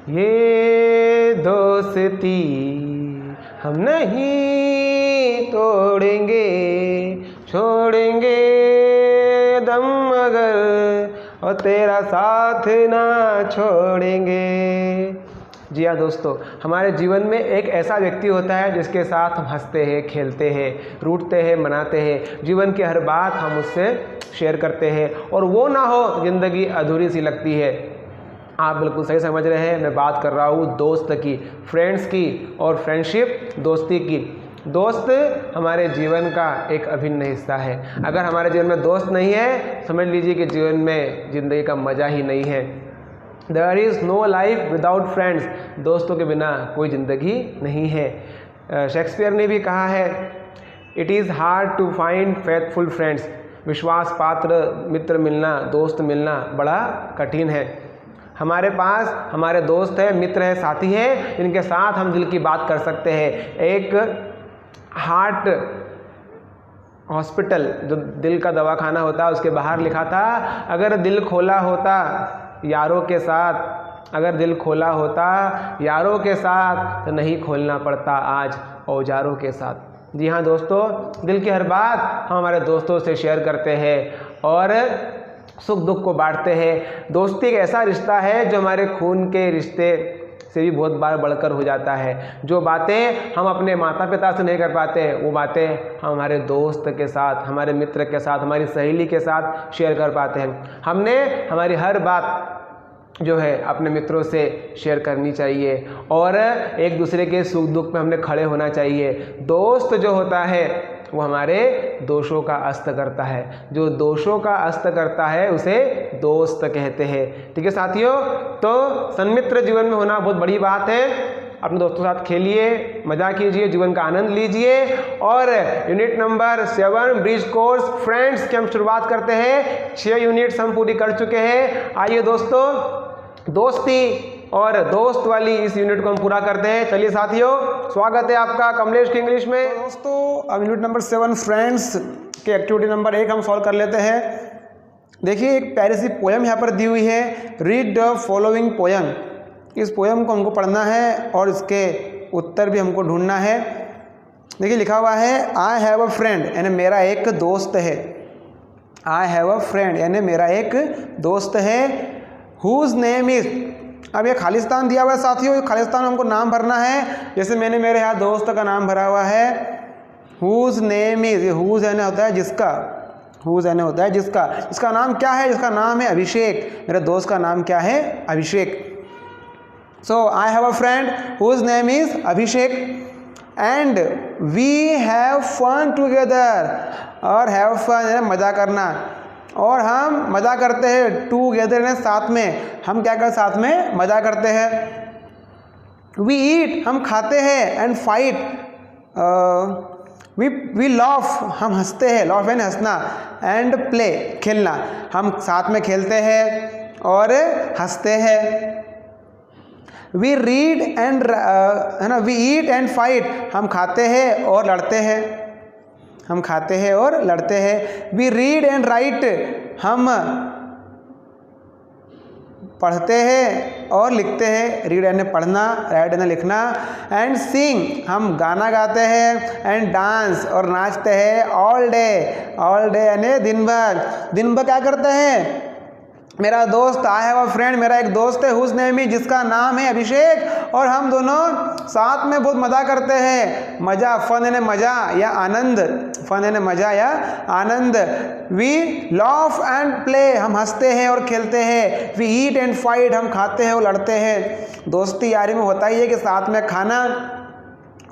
ये दोस्ती हम नहीं तोड़ेंगे, छोड़ेंगे दम मगर और तेरा साथ ना छोड़ेंगे। जी हाँ दोस्तों, हमारे जीवन में एक ऐसा व्यक्ति होता है जिसके साथ हम हंसते हैं, खेलते हैं, रूठते हैं, मनाते हैं, जीवन की हर बात हम उससे शेयर करते हैं, और वो ना हो ज़िंदगी अधूरी सी लगती है। आप बिल्कुल सही समझ रहे हैं, मैं बात कर रहा हूँ दोस्त की, फ्रेंड्स की, और फ्रेंडशिप दोस्ती की। दोस्त हमारे जीवन का एक अभिन्न हिस्सा है। अगर हमारे जीवन में दोस्त नहीं है, समझ लीजिए कि जीवन में ज़िंदगी का मज़ा ही नहीं है। There is no life without friends. दोस्तों के बिना कोई ज़िंदगी नहीं है। शेक्सपियर ने भी कहा है, it is hard to find faithful friends. विश्वास पात्र मित्र मिलना, दोस्त मिलना बड़ा कठिन है। हमारे पास हमारे दोस्त हैं, मित्र हैं, साथी हैं, जिनके साथ हम दिल की बात कर सकते हैं। एक हार्ट हॉस्पिटल, जो दिल का दवाखाना होता है, उसके बाहर लिखा था, अगर दिल खोला होता यारों के साथ, अगर दिल खोला होता यारों के साथ, तो नहीं खोलना पड़ता आज औजारों के साथ। जी हाँ दोस्तों, दिल की हर बात हम हमारे दोस्तों से शेयर करते हैं और सुख दुख को बांटते हैं। दोस्ती एक ऐसा रिश्ता है जो हमारे खून के रिश्ते से भी बहुत बार बढ़कर हो जाता है। जो बातें हम अपने माता पिता से नहीं कर पाते, वो बातें हम हमारे दोस्त के साथ, हमारे मित्र के साथ, हमारी सहेली के साथ शेयर कर पाते हैं। हमने हमारी हर बात जो है अपने मित्रों से शेयर करनी चाहिए और एक दूसरे के सुख दुख में हमने खड़े होना चाहिए। दोस्त जो होता है वो हमारे दोषों का अस्त करता है। जो दोषों का अस्त करता है उसे दोस्त कहते हैं। ठीक है साथियों, तो सन्मित्र जीवन में होना बहुत बड़ी बात है। अपने दोस्तों के साथ खेलिए, मजा कीजिए, जीवन का आनंद लीजिए। और unit number 7 bridge course friends की हम शुरुआत करते हैं। 6 यूनिट्स हम पूरी कर चुके हैं। आइए दोस्तों, दोस्ती और दोस्त वाली इस यूनिट को हम पूरा करते हैं। चलिए साथियों, स्वागत है आपका कमलेश की इंग्लिश में। तो दोस्तों, अब यूनिट नंबर 7 फ्रेंड्स के एक्टिविटी नंबर 1 हम सॉल्व कर लेते हैं। देखिए, एक प्यारी सी पोयम यहाँ पर दी हुई है, रीड द फॉलोइंग पोयम। इस पोयम को हमको पढ़ना है और इसके उत्तर भी हमको ढूंढना है। देखिए लिखा हुआ है, आई हैव अ फ्रेंड, यानी मेरा एक दोस्त है। आई हैव अ फ्रेंड यानी मेरा एक दोस्त है। हुज नेम इज, अब ये खालिस्तान दिया हुआ है साथियों, खालिस्तान में हमको नाम भरना है। जैसे मैंने मेरे यहाँ दोस्त का नाम भरा हुआ है, हुज नेम इज। हुज यानी होता है जिसका, हुज यानी होता है जिसका। इसका नाम क्या है? इसका नाम है अभिषेक। मेरे दोस्त का नाम क्या है? Abhishek. So I have a friend whose name is Abhishek and we have fun together. और हैव फन यानी मजा करना, और हम मज़ा करते हैं। टूगेदर ने साथ में, हम क्या कर साथ में मज़ा करते हैं। वी ईट हम खाते हैं, एंड फाइट वी लॉफ हम हंसते हैं, लॉफ यानी हंसना, एंड प्ले खेलना, हम साथ में खेलते हैं और हंसते हैं। वी रीड एंड है ना, वी ईट एंड फाइट हम खाते हैं और लड़ते हैं, हम खाते हैं और लड़ते हैं। वी रीड एंड राइट हम पढ़ते हैं और लिखते हैं। रीड यानी पढ़ना, राइट यानी लिखना। एंड सिंग हम गाना गाते हैं, एंड डांस और नाचते हैं। ऑल डे, ऑल डे यानी दिन भर। दिन भर क्या करते हैं? मेरा दोस्त, आई हैव अ फ्रेंड, मेरा एक दोस्त है, हुज नेम इज जिसका नाम है अभिषेक, और हम दोनों साथ में बहुत मज़ा करते हैं। मज़ा, फन यानी मज़ा या आनंद, फन यानी मज़ा या आनंद। वी लॉफ एंड प्ले हम हंसते हैं और खेलते हैं। वी ईट एंड फाइट हम खाते हैं और लड़ते हैं। दोस्ती यारी में होता ही है कि साथ में खाना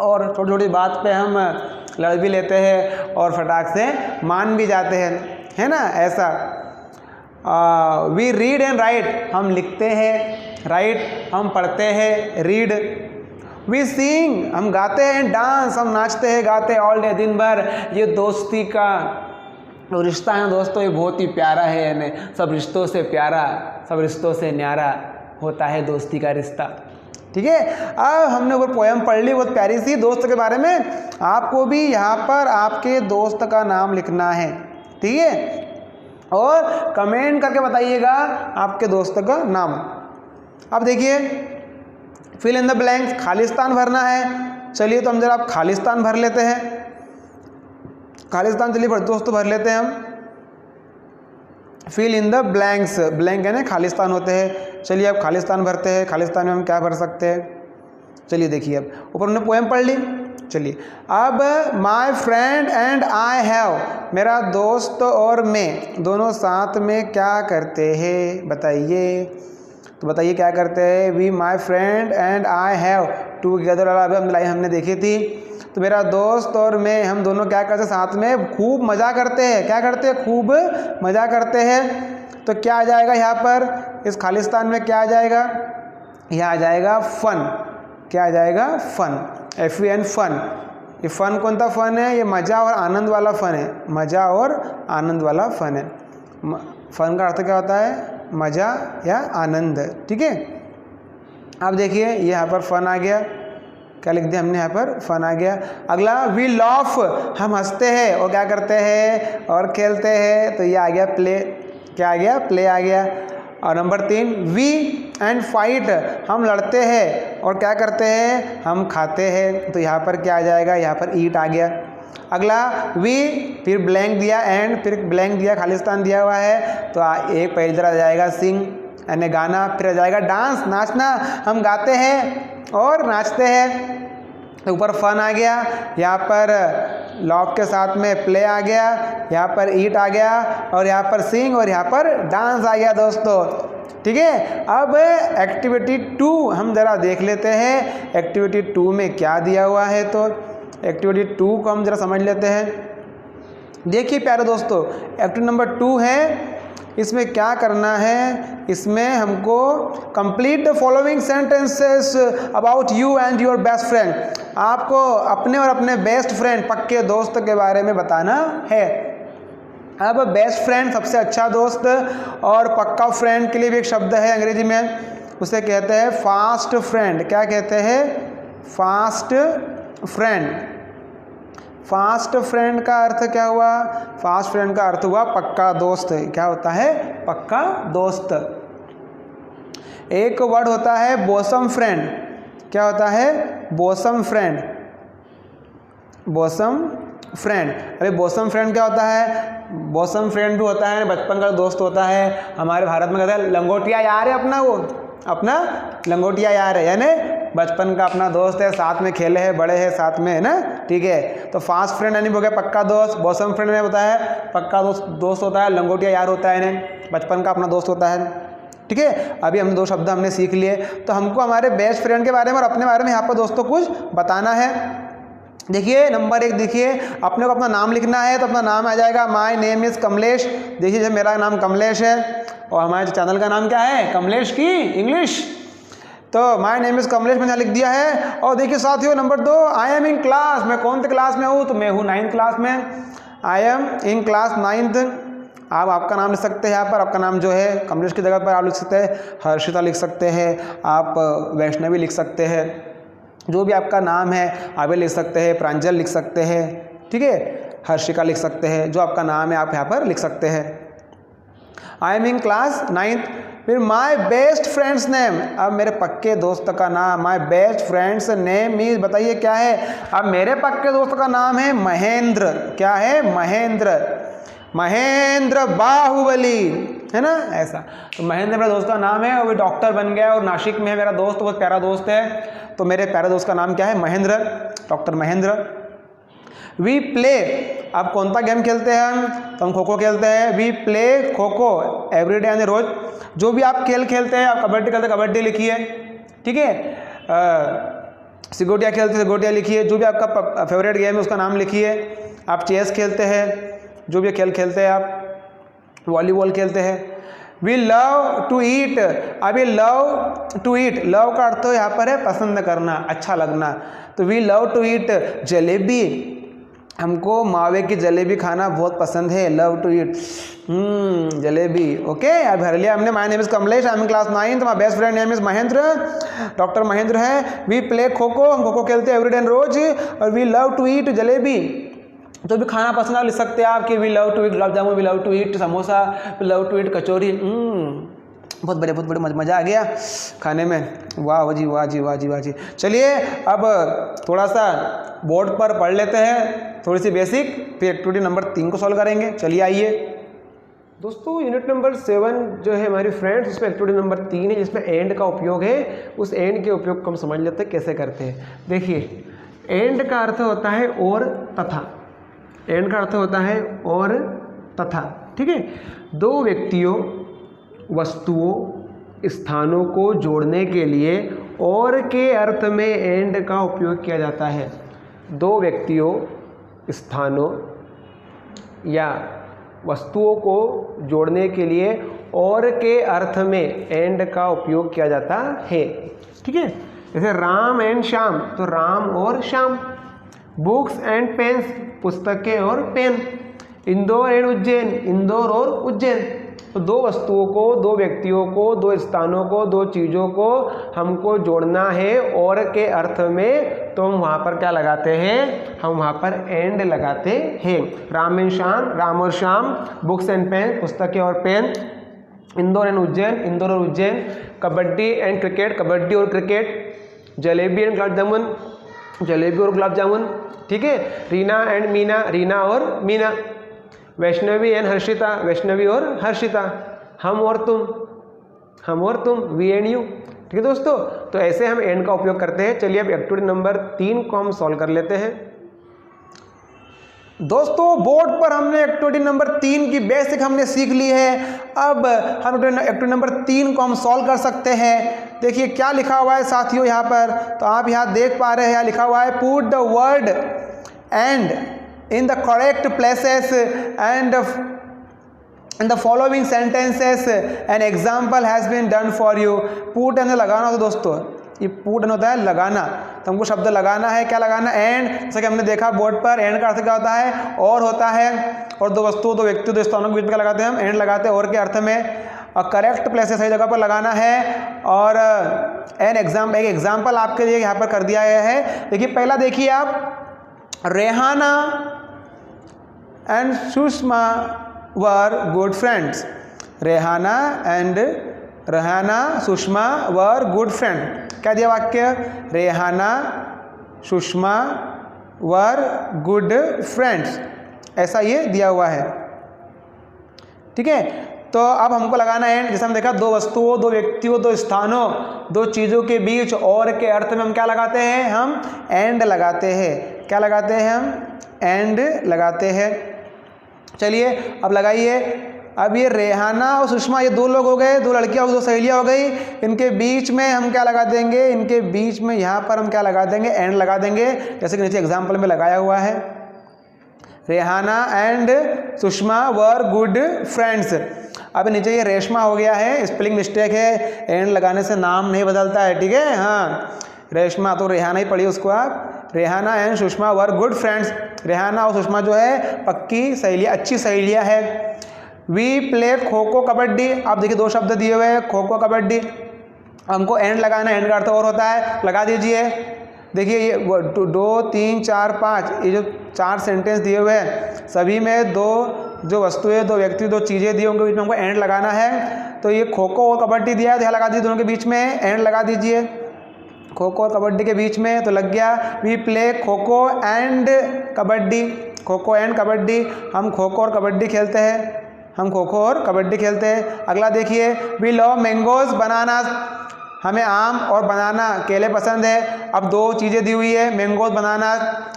और छोटी छोटी बात पे हम लड़ भी लेते हैं और फटाक से मान भी जाते हैं, है ना, ऐसा। वी रीड एंड राइट हम लिखते हैं, राइट हम पढ़ते हैं, रीड। वी सिंग हम गाते हैं, डांस हम नाचते हैं, गाते हैं ऑल डे दिन भर। ये दोस्ती का जो रिश्ता है दोस्तों, ये बहुत ही प्यारा है, यानी सब रिश्तों से प्यारा, सब रिश्तों से न्यारा होता है दोस्ती का रिश्ता। ठीक है, अब हमने वो पोयम पढ़ ली बहुत प्यारी सी दोस्त के बारे में। आपको भी यहाँ पर आपके दोस्त का नाम लिखना है, ठीक है, और कमेंट करके बताइएगा आपके दोस्त का नाम। अब देखिए, fill in the blanks, Khalistan भरना है। चलिए तो हम जरा आप खालिस्तान भर लेते हैं। खालिस्तान चलिए दोस्तों भर लेते हैं हम। Fill in the blanks, blank है ना खालिस्तान होते हैं। चलिए अब खालिस्तान भरते हैं। खालिस्तान में हम क्या भर सकते हैं? चलिए देखिए, अब ऊपर हमने पोएम पढ़ ली। चलिए अब माई फ्रेंड एंड आई हैव, मेरा दोस्त और मैं दोनों साथ में क्या करते हैं बताइए। तो बताइए क्या करते हैं? We my friend and I have together, अभी हम लाइन हमने देखी थी। तो मेरा दोस्त और मैं, हम दोनों क्या करते हैं? साथ में खूब मज़ा करते हैं। क्या करते हैं? खूब मज़ा करते हैं। तो क्या आ जाएगा यहाँ पर? इस खालिस्तान में क्या आ जाएगा? यहाँ आ जाएगा फन। क्या आ जाएगा? Fun, FUN, fun. ये फन कौन सा फन है? ये मज़ा और आनंद वाला फन है। मज़ा और आनंद वाला फन है। फन का अर्थ क्या होता है? मज़ा या आनंद। ठीक है, अब देखिए ये यहाँ पर फन आ गया। क्या लिख दिया हमने यहाँ पर? फन आ गया। अगला वी लॉफ, हम हंसते हैं और क्या करते हैं? और खेलते हैं। तो ये आ गया प्ले। क्या आ गया? प्ले आ गया। और नंबर 3 वी एंड फाइट, हम लड़ते हैं और क्या करते हैं? हम खाते हैं। तो यहाँ पर क्या आ जाएगा? यहाँ पर ईट आ गया। अगला वी, फिर ब्लैंक दिया एंड, फिर ब्लैंक दिया, खालिस्तान दिया हुआ है। तो एक पहली तरह आ जाएगा सिंग यानी गाना, फिर आ जाएगा डांस, नाचना, हम गाते हैं और नाचते हैं। तो ऊपर फन आ गया, यहाँ पर लॉक के साथ में प्ले आ गया, यहाँ पर ईट आ गया और यहाँ पर सिंग और यहाँ पर डांस आ गया दोस्तों। ठीक है, अब एक्टिविटी 2 हम ज़रा देख लेते हैं। एक्टिविटी 2 में क्या दिया हुआ है? तो एक्टिविटी 2 को हम ज़रा समझ लेते हैं। देखिए प्यारे दोस्तों, एक्टिविटी नंबर 2 है। इसमें क्या करना है? इसमें हमको complete the following sentences about you and your best friend, आपको अपने और अपने बेस्ट फ्रेंड, पक्के दोस्त के बारे में बताना है। अब बेस्ट फ्रेंड सबसे अच्छा दोस्त, और पक्का फ्रेंड के लिए भी एक शब्द है अंग्रेजी में, उसे कहते हैं फास्ट फ्रेंड। क्या कहते हैं? Fast friend. फास्ट फ्रेंड का अर्थ क्या हुआ? फास्ट फ्रेंड का अर्थ हुआ पक्का दोस्त। क्या होता है? पक्का दोस्त। एक वर्ड होता है बोसम फ्रेंड। क्या होता है? बोसम फ्रेंड। बोसम फ्रेंड। अरे बोसम फ्रेंड क्या होता है? बोसम फ्रेंड भी होता है बचपन का दोस्त होता है। हमारे भारत में कहते हैं लंगोटिया यार है अपना, वो अपना लंगोटिया यार है, यानी बचपन का अपना दोस्त है, साथ में खेले हैं, बड़े हैं साथ में, है ना। ठीक है, तो फास्ट फ्रेंड यानी हो गया पक्का दोस्त। बॉसम फ्रेंड ने बताया पक्का दोस्त होता है, लंगोटिया यार होता है, यानी बचपन का अपना दोस्त होता है। ठीक है, अभी हमने 2 शब्द हमने सीख लिए। तो हमको हमारे बेस्ट फ्रेंड के बारे में और अपने बारे में यहाँ पर दोस्तों कुछ बताना है। देखिए नंबर 1, देखिए अपने को अपना नाम लिखना है। तो अपना नाम आ जाएगा माय नेम इज़ कमलेश। देखिए जब मेरा नाम कमलेश है और हमारे चैनल का नाम क्या है? कमलेश की इंग्लिश। तो माय नेम इज़ कमलेश मैंने लिख दिया है। और देखिए साथियों number 2, I am in class, मैं कौन से क्लास में हूँ? तो मैं हूँ 9th क्लास में। आई एम इन क्लास 9th। आप आपका नाम लिख सकते हैं यहाँ पर। आपका नाम जो है कमलेश की जगह पर आप लिख सकते हैं हर्षिता लिख सकते हैं, आप वैष्णवी लिख सकते हैं, जो भी आपका नाम है आप लिख सकते हैं, प्रांजल लिख सकते हैं। ठीक है, हर्षिका लिख सकते हैं, जो आपका नाम है आप यहाँ पर लिख सकते हैं। आई एम इन क्लास 9th। फिर माई बेस्ट फ्रेंड्स नेम, अब मेरे पक्के दोस्त का नाम, my best friends name is, बताइए क्या है? अब मेरे पक्के दोस्त का नाम है महेंद्र। क्या है? महेंद्र। महेंद्र बाहुबली, है ना, ऐसा। तो महेंद्र मेरा दोस्त का नाम है और वो डॉक्टर बन गया और नासिक में है मेरा दोस्त, बहुत प्यारा दोस्त है। तो मेरे प्यारे दोस्त का नाम क्या है? Mahendra, doctor Mahendra. We play, अब कौन सा गेम खेलते हैं हम? तो हम खो खो खेलते हैं। We play kho kho everyday, यानी रोज। जो भी आप खेल खेलते हैं, आप कबड्डी खेलते हैं कबड्डी लिखिए। ठीक है, सिगोटिया खेलते हैं सिगोटिया लिखिए। जो भी आपका फेवरेट गेम है उसका नाम लिखिए। आप चेस खेलते हैं, जो भी खेल खेलते हैं आप, वॉलीबॉल खेलते हैं। वी लव टू ईट, अभी लव टू ईट, लव का अर्थ यहाँ पर है पसंद करना, अच्छा लगना। तो we love to eat jalebi, हमको मावे की जलेबी खाना बहुत पसंद है। Love to eat jalebi. Okay, अब भर लिया हमने। My name is Kamlesh, I am in class 9th, my best friend name is Mahendra, doctor Mahendra है। वी प्ले खो खो, हम खो खो खेलते हैं एवरीडे एंड रोज। और we love to eat jalebi, तो भी खाना पसंद लिख सकते हैं आप कि we love to eat gulab jamun, we love to eat samosa, we love to eat kachori. बहुत बढ़िया, बहुत बढ़िया, मज़ा आ गया खाने में। वाह जी, वाह जी, वाह जी, वाह जी। चलिए अब थोड़ा सा बोर्ड पर पढ़ लेते हैं, थोड़ी सी बेसिक, फिर एक्टिविटी नंबर 3 को सॉल्व करेंगे। चलिए आइए दोस्तों, यूनिट नंबर 7 जो है हमारी फ्रेंड्स, उसमें एक्टिविटी नंबर 3 है जिसमें एंड का उपयोग है। उस एंड के उपयोग को हम समझ लेते हैं कैसे करते हैं। देखिए, एंड का अर्थ होता है और तथा। एंड का अर्थ होता है और तथा, ठीक है। दो व्यक्तियों, वस्तुओं, स्थानों को जोड़ने के लिए और के अर्थ में एंड का उपयोग किया जाता है। दो व्यक्तियों, स्थानों या वस्तुओं को जोड़ने के लिए और के अर्थ में एंड का उपयोग किया जाता है, ठीक है। जैसे राम एंड श्याम, तो राम और श्याम। बुक्स एंड पेन्स, पुस्तकें और पेन। इंदौर एंड उज्जैन, इंदौर और उज्जैन। तो दो वस्तुओं को, दो व्यक्तियों को, दो स्थानों को, दो चीज़ों को हमको जोड़ना है और के अर्थ में, तो हम वहाँ पर क्या लगाते हैं, हम वहाँ पर एंड लगाते हैं। राम एंड श्याम, राम और श्याम। बुक्स एंड पेन, पुस्तकें और पेन। इंदौर एंड उज्जैन, इंदौर और उज्जैन। कबड्डी एंड क्रिकेट, कबड्डी और क्रिकेट। जलेबी एंड गुलाब जामुन, जलेबी और गुलाब जामुन, ठीक है। रीना एंड मीना, रीना और मीना। वैष्णवी एंड हर्षिता, वैष्णवी और हर्षिता। हम और तुम, हम और तुम, वी एंड यू, ठीक है दोस्तों। तो ऐसे हम एंड का उपयोग करते हैं। चलिए अब एक्टिविटी नंबर 3 को हम सॉल्व कर लेते हैं। दोस्तों, बोर्ड पर हमने एक्टिविटी नंबर 3 की बेसिक हमने सीख ली है। अब हम एक्टिविटी नंबर 3 को हम सॉल्व कर सकते हैं। देखिए क्या लिखा हुआ है साथियों यहाँ पर, तो आप यहाँ देख पा रहे हैं, यहाँ लिखा हुआ है put the word and in the correct places and in the following sentences an example has been done for you। put and लगाना होता है दोस्तों, ये पुट एंड होता है लगाना, तो हमको शब्द लगाना है। क्या लगाना, एंड। जैसा कि हमने देखा बोर्ड पर, एंड का अर्थ क्या होता है, और होता है। और दो वस्तुओं, दो व्यक्तियों, दो स्थानों के बीच में क्या लगाते हैं हम, एंड लगाते हैं और के अर्थ में। और करेक्ट प्लेसेस, सही जगह पर लगाना है। और एन एग्जाम, एक एग्जाम्पल आपके लिए यहाँ पर कर दिया गया है। देखिए पहला देखिए आप, Rehana and Sushma were good friends। Rehana and Sushma were good friend. क्या दिया वाक्य, Rehana Sushma were good friends, ऐसा ये दिया हुआ है, ठीक है। तो अब हमको लगाना है, जैसे हम देखा, दो वस्तुओं, दो व्यक्तियों, दो स्थानों, दो चीज़ों के बीच और के अर्थ में हम क्या लगाते हैं, हम एंड लगाते हैं। क्या लगाते हैं हम, एंड लगाते हैं। चलिए अब लगाइए। अब ये रेहाना और सुषमा, ये दो लोग हो गए, दो लड़कियां और दो सहेलियां हो गई। इनके बीच में हम क्या लगा देंगे, इनके बीच में यहाँ पर हम क्या लगा देंगे, एंड लगा देंगे, जैसे कि नीचे एग्जाम्पल में लगाया हुआ है। Rehana and Sushma were good friends. अब नीचे ये रेशमा हो गया है, स्पेलिंग मिस्टेक है, एंड लगाने से नाम नहीं बदलता है, ठीक है। हाँ, रेशमा तो रेहाना ही पढ़िए उसको आप। Rehana and Sushma were good friends. Rehana और सुषमा जो है पक्की सहेलियाँ, अच्छी सहेलियाँ है। We play kho kho kabaddi. आप देखिए दो शब्द दिए हुए हैं, खो खो कबड्डी। हमको एंड लगाना, एंड का अर्थ और होता है, लगा दीजिए। देखिए ये 2 3 4 5, ये जो 4 सेंटेंस दिए हुए हैं, सभी में दो जो वस्तुएं, दो व्यक्ति, दो चीज़ें दी, उनके बीच में हमको एंड लगाना है। तो ये खो खो और कबड्डी दिया है, तो यहाँ लगा दीजिए, दोनों के बीच में एंड लगा दीजिए। खो खो और कबड्डी के बीच में, तो लग गया we play kho kho and kabaddi. Kho kho and kabaddi, हम खो खो और कबड्डी खेलते हैं, हम खो खो और कबड्डी खेलते हैं। अगला देखिए, वी लव मैंगोज बनानास। हमें आम और बनाना, केले पसंद है। अब दो चीज़ें दी हुई है, मैंगोज बनाना,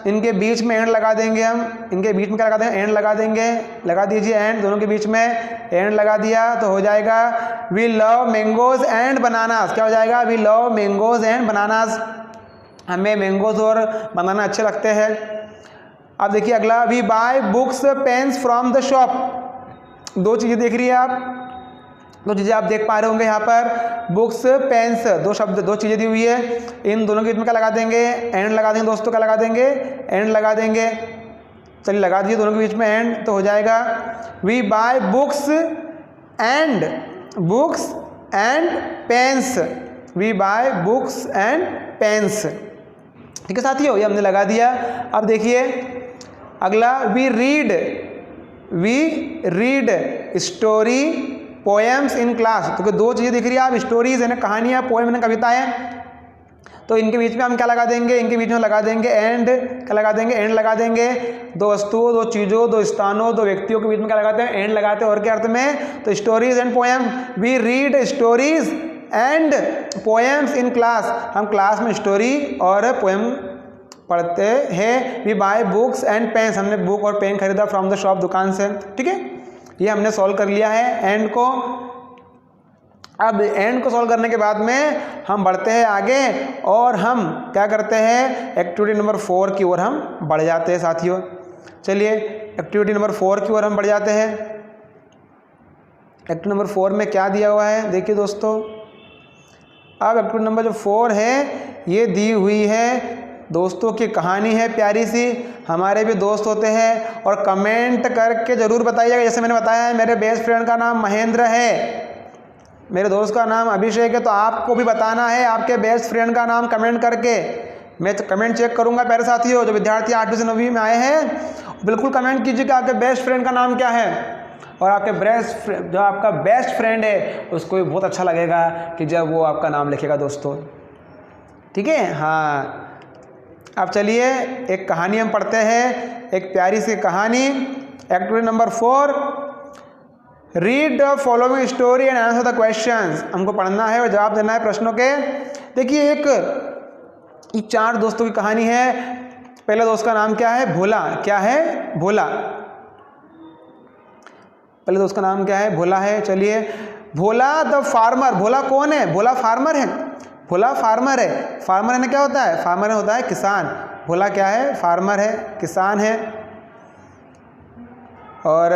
इनके बीच में एंड लगा देंगे हम। इनके बीच में क्या लगा देंगे, एंड लगा देंगे। लगा दीजिए एंड, दोनों के बीच में एंड लगा दिया, तो हो जाएगा we love mangoes and bananas. क्या हो जाएगा, we love mangoes and bananas. हमें मैंगोज और बनाना अच्छे लगते हैं। अब देखिए अगला, we buy books pens from the shop. दो चीज़ें देख रही है आप, दो चीज़ें आप देख पा रहे होंगे यहाँ पर, बुक्स पेन्स, दो शब्द, दो चीज़ें दी हुई है। इन दोनों के बीच में क्या लगा देंगे, एंड लगा देंगे दोस्तों। क्या लगा देंगे, एंड लगा देंगे। चलिए लगा दिए दोनों के बीच में एंड, तो हो जाएगा we buy books and pens. We buy books and pens, ठीक है साथियों, ये हमने लगा दिया। अब देखिए अगला, we read story poems in class. तो दो चीज़ें दिख रही है, आप स्टोरीज यानी कहानियाँ, पोएम यानी कविता है, तो इनके बीच में हम क्या लगा देंगे, इनके बीच में लगा देंगे एंड। क्या लगा देंगे, एंड लगा देंगे। दो वस्तुओं, दो चीज़ों, दो स्थानों, दो व्यक्तियों के बीच में क्या लगाते हैं, एंड लगाते हैं। और क्या अर्थ में, तो stories and poem, we read stories and poems in class, हम क्लास में स्टोरी और पोएम पढ़ते हैं। We buy books and pens, हमने बुक और पेन खरीदा फ्रॉम द शॉप, दुकान से। ठीक है, ये हमने सॉल्व कर लिया है एंड को। अब एंड को सॉल्व करने के बाद में हम बढ़ते हैं आगे और हम क्या करते हैं, एक्टिविटी नंबर 4 की ओर हम बढ़ जाते हैं साथियों। चलिए एक्टिविटी नंबर 4 की ओर हम बढ़ जाते हैं। एक्टिविटी नंबर 4 में क्या दिया हुआ है, देखिए दोस्तों। अब एक्टिविटी नंबर जो 4 है ये दी हुई है दोस्तों की कहानी है प्यारी सी। हमारे भी दोस्त होते हैं और कमेंट करके ज़रूर बताइएगा। जैसे मैंने बताया है, मेरे बेस्ट फ्रेंड का नाम महेंद्र है, मेरे दोस्त का नाम अभिषेक है, तो आपको भी बताना है आपके बेस्ट फ्रेंड का नाम कमेंट करके। मैं कमेंट चेक करूंगा प्यारे साथियों। जो विद्यार्थी 8वीं से 9वीं में आए हैं बिल्कुल कमेंट कीजिए कि आपके बेस्ट फ्रेंड का नाम क्या है। और आपके जो आपका बेस्ट फ्रेंड है उसको भी बहुत अच्छा लगेगा कि जब वो आपका नाम लिखेगा दोस्तों। ठीक है, हाँ। अब चलिए एक कहानी हम पढ़ते हैं, एक प्यारी सी कहानी। Activity number 4, read the following story and answer the questions. हमको पढ़ना है और जवाब देना है प्रश्नों के। देखिए एक 4 दोस्तों की कहानी है। पहले दोस्त का नाम क्या है, भोला। क्या है, भोला। पहले दोस्त का नाम क्या है, भोला है। चलिए, भोला द फार्मर। भोला कौन है, भोला फार्मर है। भोला फार्मर है। फार्मर है क्या होता है, फार्मर होता है किसान। भोला क्या है, फार्मर है, किसान है। और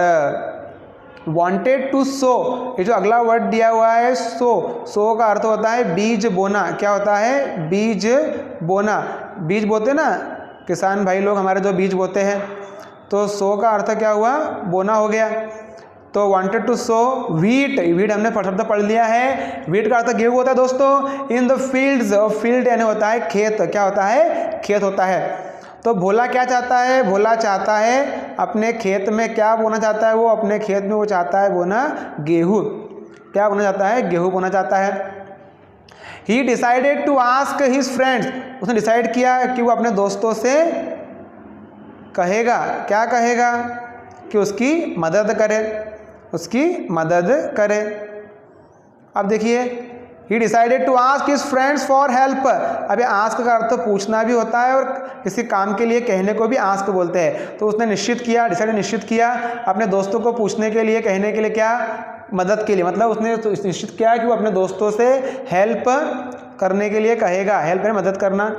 वांटेड टू सो, ये जो अगला वर्ड दिया हुआ है सो का अर्थ होता है बीज बोना। क्या होता है, बीज बोना। बीज बोते ना किसान भाई लोग हमारे, जो बीज बोते हैं, तो सो का अर्थ क्या हुआ, बोना हो गया। तो wanted to sow wheat. Wheat हमने शब्द पढ़ लिया है। व्हीट का अर्थ गेहूँ होता है दोस्तों। इन द फील्ड्स, फील्ड यानी होता है खेत। क्या होता है, खेत होता है। तो भोला क्या चाहता है, भोला चाहता है अपने खेत में क्या बोना चाहता है, वो अपने खेत में वो चाहता है बोना गेहूँ। क्या बोना चाहता है, गेहूँ बोना चाहता है। He decided to ask his friends, उसने डिसाइड किया कि वो अपने दोस्तों से कहेगा, क्या कहेगा, कि उसकी मदद करे, उसकी मदद करे। अब देखिए, he decided to ask his friends for help. अब ये आस्क का अर्थ पूछना भी होता है और किसी काम के लिए कहने को भी आस्क बोलते हैं। तो उसने निश्चित किया, डिसाइड निश्चित किया अपने दोस्तों को पूछने के लिए, कहने के लिए, क्या, मदद के लिए। मतलब उसने तो निश्चित किया कि वो अपने दोस्तों से हेल्प करने के लिए कहेगा। हेल्प है मदद करना,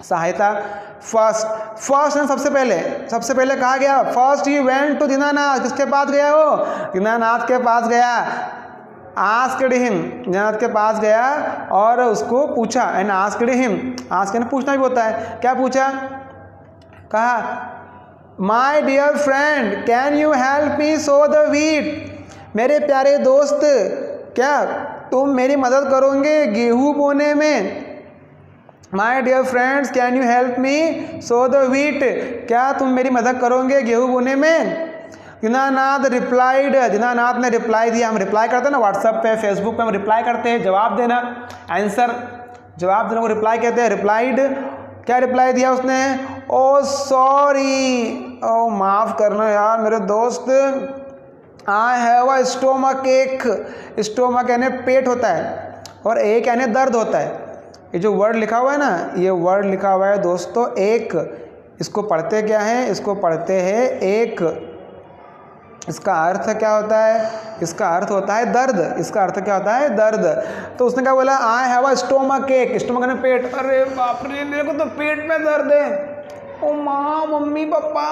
सहायता। फर्स्ट ने सबसे पहले कहा गया, first he went to Dinanath. किसके पास गया वो, दीनानाथ के पास गया। आस्क्ड हिम, दीनानाथ के पास गया और उसको पूछा। एंड आस्क्ड हिम, आस्क यानी पूछना भी होता है। क्या पूछा, कहा my dear friend can you help me sow the wheat. मेरे प्यारे दोस्त क्या तुम मेरी मदद करोगे गेहूँ बोने में। My dear friends can you help me sow the wheat, क्या तुम मेरी मदद करोगे गेहूँ बोने में। दीनानाथ रिप्लाइड, दीनानाथ ने रिप्लाई दिया। हम रिप्लाई करते हैं ना व्हाट्सएप पे, फेसबुक पे हम रिप्लाई करते हैं, जवाब देना, आंसर, जवाब देने को रिप्लाई कहते हैं। रिप्लाइड, क्या रिप्लाई दिया उसने, ओ सॉरी, ओ माफ़ करना यार मेरे दोस्त, आई हैव अ स्टोमक एक। स्टोमक यानी पेट होता है और एक यानी दर्द होता है। ये जो वर्ड लिखा हुआ है ना, ये वर्ड लिखा हुआ है दोस्तों एक। इसको पढ़ते क्या है, इसको पढ़ते हैं एक। इसका अर्थ क्या होता है, इसका अर्थ होता है दर्द। इसका अर्थ क्या होता है, दर्द। तो उसने क्या बोला, आई हैव अ स्टोमक एक। स्टोमक यानी पेट। अरे बाप रे, मेरे को तो पेट में दर्द है। ओ माँ, मम्मी, पापा,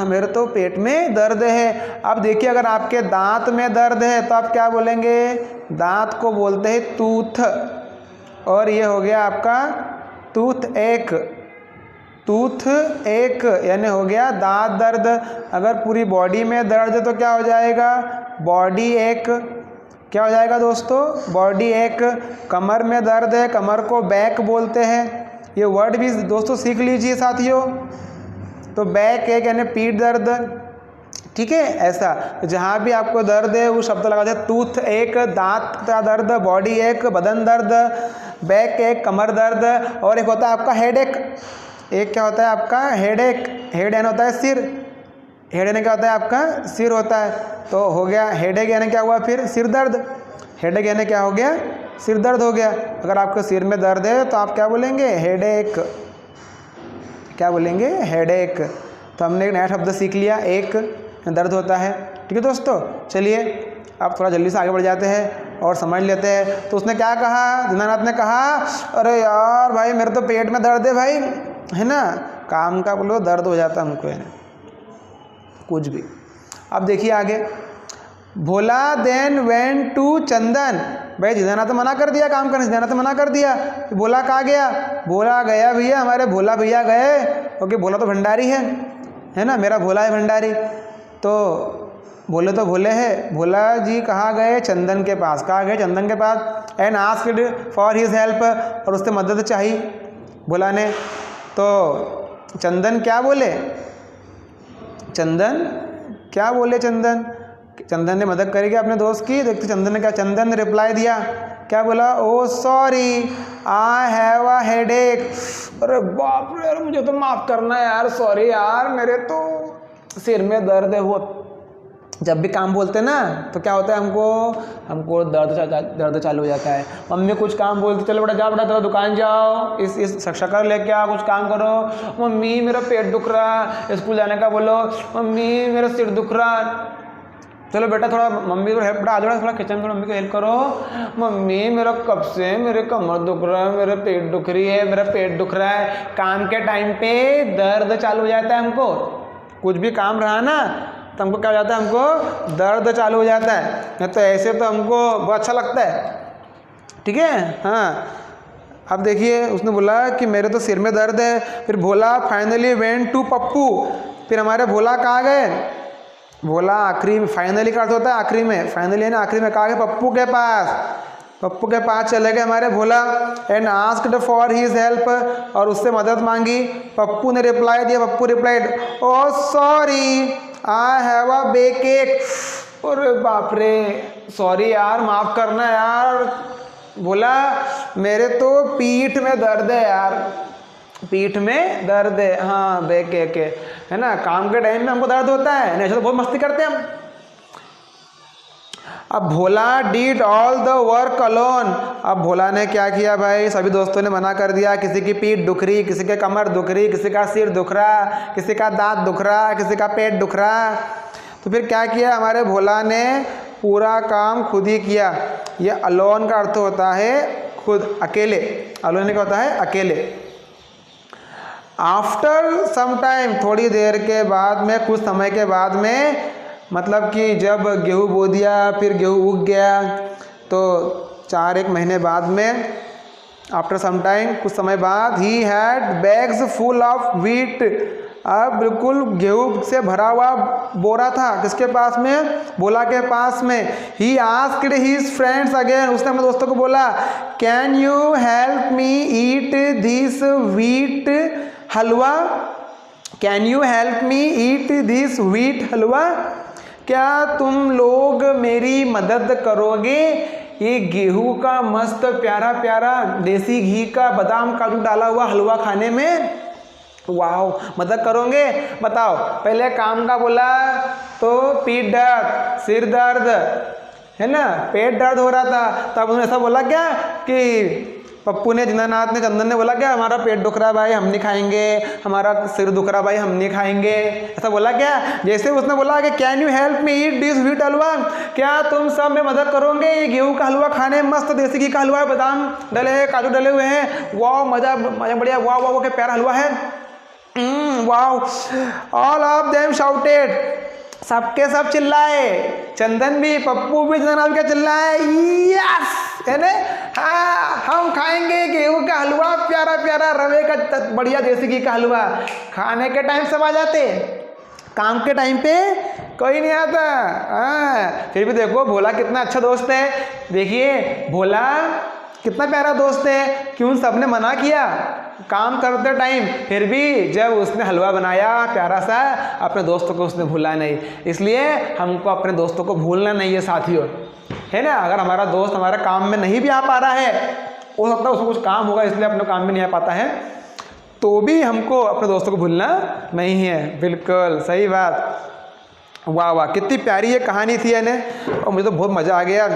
मेरे तो पेट में दर्द है। अब देखिए, अगर आपके दांत में दर्द है तो आप क्या बोलेंगे, दांत को बोलते हैं टूथ। और ये हो गया आपका टूथ एक। टूथ एक यानी हो गया दांत दर्द। अगर पूरी बॉडी में दर्द है तो क्या हो जाएगा, बॉडी एक। क्या हो जाएगा दोस्तों, बॉडी एक। कमर में दर्द है, कमर को बैक बोलते हैं। ये वर्ड भी दोस्तों सीख लीजिए साथियों। तो बैक एक यानी पीठ दर्द। ठीक है। ऐसा जहाँ भी आपको दर्द है वो शब्द लगाते हैं। टूथ एक, दांत का दर्द, बॉडी एक, बदन दर्द, बैक एक, कमर दर्द, और एक होता है आपका हेड एक। एक क्या होता है आपका हेड एक, हेड यानी होता है सिर, हेड यानी क्या होता है आपका सिर होता है। तो हो गया हेड एक यानी क्या हुआ फिर सिर दर्द, हेड एक यानी क्या हो गया सिर दर्द हो गया। अगर आपको सिर में दर्द है तो आप क्या बोलेंगे हेड एक, क्या बोलेंगे हेड एक। तो हमने एक नया शब्द सीख लिया, एक दर्द होता है। ठीक है दोस्तों, चलिए अब थोड़ा जल्दी से आगे बढ़ जाते हैं और समझ लेते हैं। तो उसने क्या कहा, दीनानाथ ने कहा अरे यार भाई मेरे तो पेट में दर्द है भाई, है ना, काम का बोलो दर्द हो जाता हमको, है ना, कुछ भी। अब देखिए आगे, भोला देन वेंट टू चंदन। भाई दीनानाथ तो मना कर दिया काम करने से, दीनानाथ तो मना कर दिया। भोला कहाँ गया, भोला गया भैया हमारे भोला भैया गए, क्योंकि भोला तो भंडारी है ना, मेरा भोला है भंडारी। तो भोले तो भोले है, भोला जी कहाँ गए चंदन के पास, कहाँ गए चंदन के पास। And asked for his help, और उससे मदद चाहिए भोला ने। तो चंदन क्या बोले, चंदन क्या बोले, चंदन ने मदद करेगी अपने दोस्त की। देखते चंदन ने क्या, चंदन ने रिप्लाई दिया, क्या बोला, oh sorry I have a headache. अरे बाप रे यार मुझे तो माफ़ करना यार, सॉरी यार मेरे तो सिर में दर्द है। वो जब भी काम बोलते ना तो क्या होता है, हमको दर्द चालू हो जाता है। मम्मी कुछ काम बोलती, चलो बेटा जाओ, बेटा तेरा दुकान जाओ, इस शक्कर लेके आओ, कुछ काम करो। मम्मी मेरा पेट दुख रहा, स्कूल जाने का बोलो, मम्मी मेरा सिर दुख रहा, चलो बेटा थोड़ा मम्मी को हेल्प, आ जाओ थोड़ा किचन में मम्मी को हेल्प करो। मम्मी मेरा कब से मेरे कमर दुख रहा है, मेरा पेट दुख रही है, मेरा पेट दुख रहा है। काम के टाइम पे दर्द चालू हो जाता है हमको, कुछ भी काम रहा ना तो हमको क्या हो जाता है, हमको दर्द चालू हो जाता है। तो ऐसे तो हमको बहुत अच्छा लगता है, ठीक है। हाँ अब देखिए उसने बोला कि मेरे तो सिर में दर्द है। फिर भोला फाइनली वेंट टू पप्पू। फिर हमारे भोला कहाँ गए, भोला आखिरी में, फाइनली का अर्थ होता है आखिरी में, फाइनली है ना आखिरी में, कहाँ गए, पप्पू के पास। पप्पू के पास चले गए हमारे Bhola. And asked for his help, और उससे मदद मांगी। पप्पू ने रिप्लाई दिया, Pappu replied oh sorry I have a backache. अरे बाप रे सॉरी यार माफ़ करना यार, बोला मेरे तो पीठ में दर्द है यार, पीठ में दर्द है, हाँ बैक एक है ना, काम के टाइम में हमको दर्द होता है, नहीं तो बहुत मस्ती करते हैं हम। अब Bhola did all the work alone. अब भोला ने क्या किया भाई, सभी दोस्तों ने मना कर दिया, किसी की पीठ दुख रही, किसी के कमर दुख रही, किसी का सिर दुख रहा, किसी का दांत दुख रहा, किसी का पेट दुख रहा। तो फिर क्या किया हमारे भोला ने, पूरा काम खुद ही किया। ये अलोन का अर्थ होता है खुद, अकेले। अलोन का होता है अकेले। आफ्टर सम टाइम, थोड़ी देर के बाद में, कुछ समय के बाद में, मतलब कि जब गेहूँ बो दिया, फिर गेहूँ उग गया, तो 4-1 महीने बाद में, आफ्टर सम टाइम, कुछ समय बाद, he had bags full of wheat. अब बिल्कुल गेहूँ से भरा हुआ बोरा था, किसके पास में, भोला के पास में। He asked his friends again, उसने अपने दोस्तों को बोला, can you help me eat this wheat halwa, can you help me eat this wheat halwa, क्या तुम लोग मेरी मदद करोगे ये गेहूं का मस्त प्यारा प्यारा देसी घी का बादाम काजू डाला हुआ हलवा खाने में, वाह मदद करोगे, बताओ। पहले काम का बोला तो पीठ दर्द, सिर दर्द, है ना, पेट दर्द हो रहा था, तब उन्होंने ऐसा बोला क्या कि पप्पू ने, दीनानाथ ने, चंदन ने बोला क्या, हमारा पेट दुख रहा भाई हम नहीं खाएंगे, हमारा सिर दुख रहा भाई हम नहीं खाएंगे, ऐसा बोला क्या। जैसे उसने बोला कि can you help me eat this wheat halwa, क्या तुम सब में मदद करोगे ये गेहूं का हलवा खाने, मस्त देसी घी का हलवा है, बादाम डले हैं, काजू डले हुए हैं, वाह मजा मजा बढ़िया, वाह वाह क्या प्यारा हलवा है, वाह। ऑल ऑफ देम शाउटेड, सबके सब चिल्लाए, चंदन भी, पप्पू भी, दीनानाथ क्या चिल्लाए, यस, है ना, हाँ हम खाएंगे गेहूं का हलवा, प्यारा प्यारा रवे का बढ़िया देसी घी का हलवा। खाने के टाइम सब आ जाते, काम के टाइम पे कोई नहीं आता। हाँ फिर भी देखो भोला कितना अच्छा दोस्त है, देखिए भोला कितना प्यारा दोस्त है, क्यों सबने मना किया, काम करते टाइम, फिर भी जब उसने हलवा बनाया प्यारा सा, अपने दोस्तों को उसने भूला नहीं। इसलिए हमको अपने दोस्तों को भूलना नहीं है साथियों, है ना। अगर हमारा दोस्त हमारे काम में नहीं भी आ पा रहा है, हो सकता है उसको कुछ काम होगा इसलिए अपने काम में नहीं आ पाता है, तो भी हमको अपने दोस्तों को भूलना नहीं है। बिल्कुल सही बात। वाह वाह, कितनी प्यारी ये कहानी थी है ना, और मुझे तो बहुत मज़ा आ गया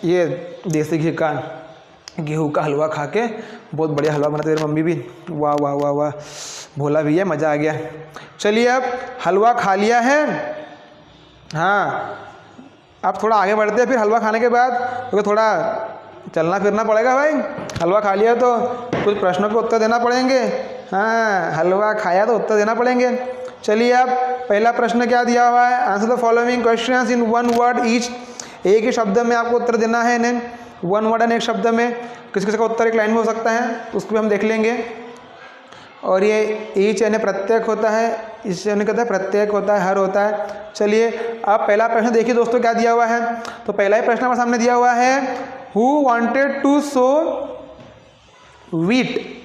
ये देसी घी का गेहूँ का हलवा खा के। बहुत बढ़िया हलवा बनाते मेरी मम्मी भी। वाह वाह वाह वाह, भोला भी है, मज़ा आ गया। चलिए अब हलवा खा लिया है, हाँ अब थोड़ा आगे बढ़ते हैं। फिर हलवा खाने के बाद तो थोड़ा चलना फिरना पड़ेगा भाई। हलवा खा लिया तो कुछ प्रश्नों के उत्तर देना पड़ेंगे। हाँ, हलवा खाया तो उत्तर देना पड़ेंगे। चलिए अब पहला प्रश्न क्या दिया हुआ है, answer the following questions in one word each. एक ही शब्द में आपको उत्तर देना है इन्हें, वन वर्ड एंड एक शब्द में। किसी किसी का उत्तर एक लाइन में हो सकता है, उसको भी हम देख लेंगे। और ये ईच यानी प्रत्येक होता है, इस यानी कहता है प्रत्येक होता है, हर होता है। चलिए अब पहला प्रश्न देखिए दोस्तों क्या दिया हुआ है। तो पहला ही प्रश्न हमारे सामने दिया हुआ है, who wanted to sow wheat.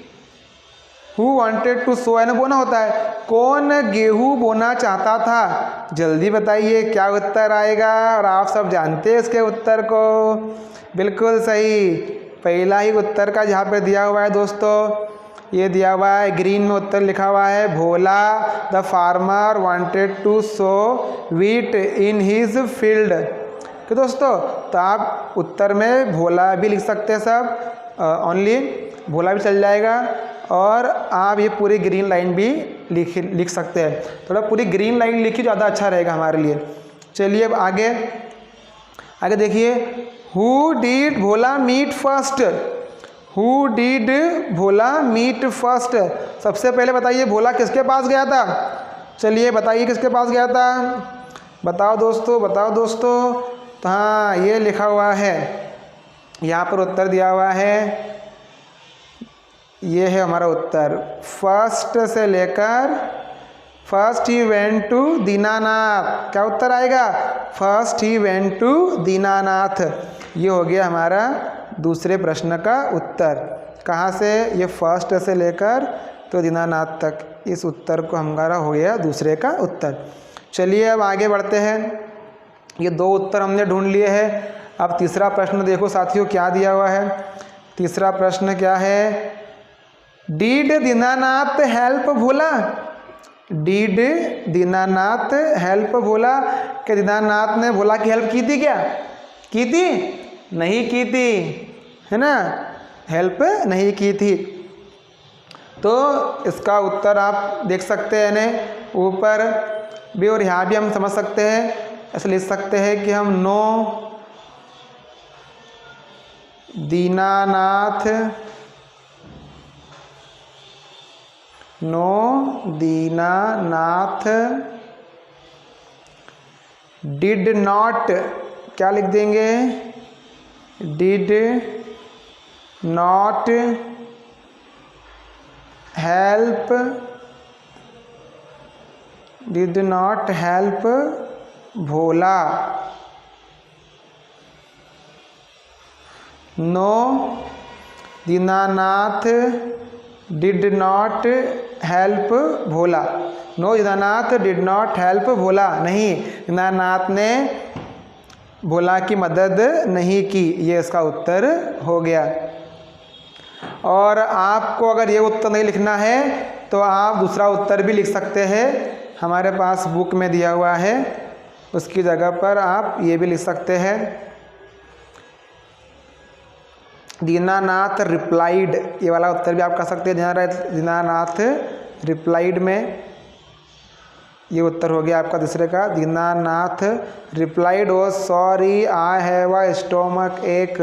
Who wanted to sow यानी बोना होता है, कौन गेहूँ बोना चाहता था। जल्दी बताइए क्या उत्तर आएगा, और आप सब जानते हैं इसके उत्तर को। बिल्कुल सही, पहला ही उत्तर का जहाँ पे दिया हुआ है दोस्तों, ये दिया हुआ है ग्रीन में उत्तर लिखा हुआ है, Bhola the farmer wanted to sow wheat in his field. तो दोस्तों तो आप उत्तर में भोला भी लिख सकते हैं सब, ओनली भोला भी चल जाएगा। और आप ये पूरी ग्रीन लाइन भी लिख सकते हैं। थोड़ा पूरी ग्रीन लाइन लिखी ज़्यादा अच्छा रहेगा हमारे लिए। चलिए अब आगे देखिए, who did Bhola meet first. Who did Bhola meet first, सबसे पहले बताइए भोला किसके पास गया था। चलिए बताइए किसके पास गया था, बताओ दोस्तों, बताओ दोस्तों। तो हाँ ये लिखा हुआ है, यहाँ पर उत्तर दिया हुआ है, ये है हमारा उत्तर। फर्स्ट से लेकर first he went to Dinanath, क्या उत्तर आएगा, first he went to Dinanath. ये हो गया हमारा दूसरे प्रश्न का उत्तर। कहाँ से, ये फर्स्ट से लेकर तो दीनानाथ तक, इस उत्तर को हमारा हो गया दूसरे का उत्तर। चलिए अब आगे बढ़ते हैं। ये दो उत्तर हमने ढूंढ लिए हैं। अब तीसरा प्रश्न देखो साथियों क्या दिया हुआ है। तीसरा प्रश्न क्या है, डीड दीनानाथ हेल्प भोला। डीड दीनानाथ हेल्प भोला, क्या दीनानाथ ने भोला की हेल्प की थी क्या, की थी, नहीं की थी, है ना, हेल्प नहीं की थी। तो इसका उत्तर आप देख सकते हैं ना ऊपर भी, और यहाँ भी हम समझ सकते हैं, ऐसे लिख सकते हैं कि हम no Dinanath, no Dinanath did not, क्या लिख देंगे, did not help, did not help Bhola. No Dinanath did not help Bhola. No Dinanath did not help Bhola, नहीं दीनानाथ ने भोला की मदद नहीं की, ये इसका उत्तर हो गया। और आपको अगर ये उत्तर नहीं लिखना है तो आप दूसरा उत्तर भी लिख सकते हैं, हमारे पास बुक में दिया हुआ है, उसकी जगह पर आप ये भी लिख सकते हैं, दीनानाथ रिप्लाइड, ये वाला उत्तर भी आप कर सकते हैं। दीनानाथ रिप्लाइड में ये उत्तर हो गया आपका दूसरे का, Dinanath replied oh sorry I have a stomach ache,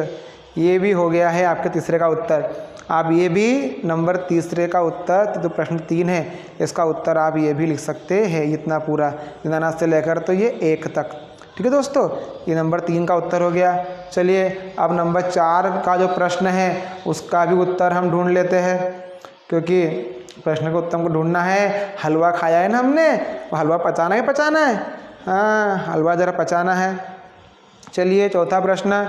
ये भी हो गया है आपके तीसरे का उत्तर। आप ये भी नंबर तीसरे का उत्तर, तो प्रश्न 3 है, इसका उत्तर आप ये भी लिख सकते हैं, इतना पूरा दीनानाथ से लेकर तो ये 1 तक। ठीक है दोस्तों, ये नंबर 3 का उत्तर हो गया। चलिए अब नंबर 4 का जो प्रश्न है उसका भी उत्तर हम ढूंढ लेते हैं, क्योंकि प्रश्न का उत्तर हमको ढूंढना है। हलवा खाया है ना हमने, हलवा पचाना ही पचाना है, हाँ हलवा ज़रा पचाना है। चलिए चौथा प्रश्न,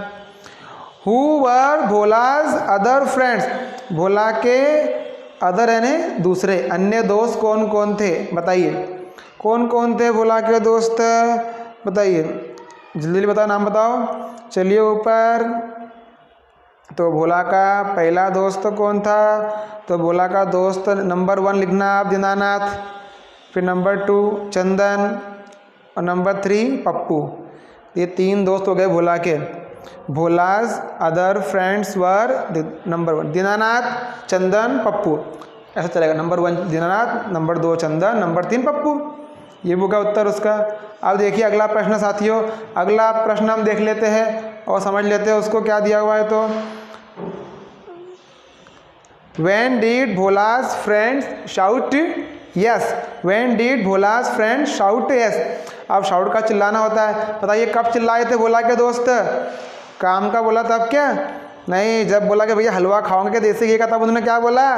हु वर भोलाज अदर फ्रेंड्स, भोला के अदर यानी दूसरे, अन्य दोस्त कौन कौन थे बताइए, कौन कौन थे भोला के दोस्त बताइए, जल्दी जल्दी बताओ, नाम बताओ। चलिए ऊपर। तो भोला का पहला दोस्त कौन था, तो भोला का दोस्त नंबर 1 लिखना आप, दीनानाथ, फिर नंबर 2 चंदन और नंबर 3 पप्पू। ये 3 दोस्त हो गए भोला के। Bhola's other friends were number 1 Dinanath, Chandan, Pappu, ऐसा चलेगा। Number 1 Dinanath, number 2 Chandan, number 3 Pappu. ये होगा उत्तर उसका। अब देखिए अगला प्रश्न साथियों, अगला प्रश्न हम देख लेते हैं और समझ लेते हैं उसको क्या दिया हुआ है। तो When did Bhola's friends shout yes? When did Bhola's friends shout yes? अब शाउट का चिल्लाना होता है, बताइए कब चिल्लाए थे भोला के दोस्त? काम का बोला तब क्या? नहीं, जब बोला कि भैया हलवा खाओगे क्या देसी घी का, तब उन्होंने क्या बोला?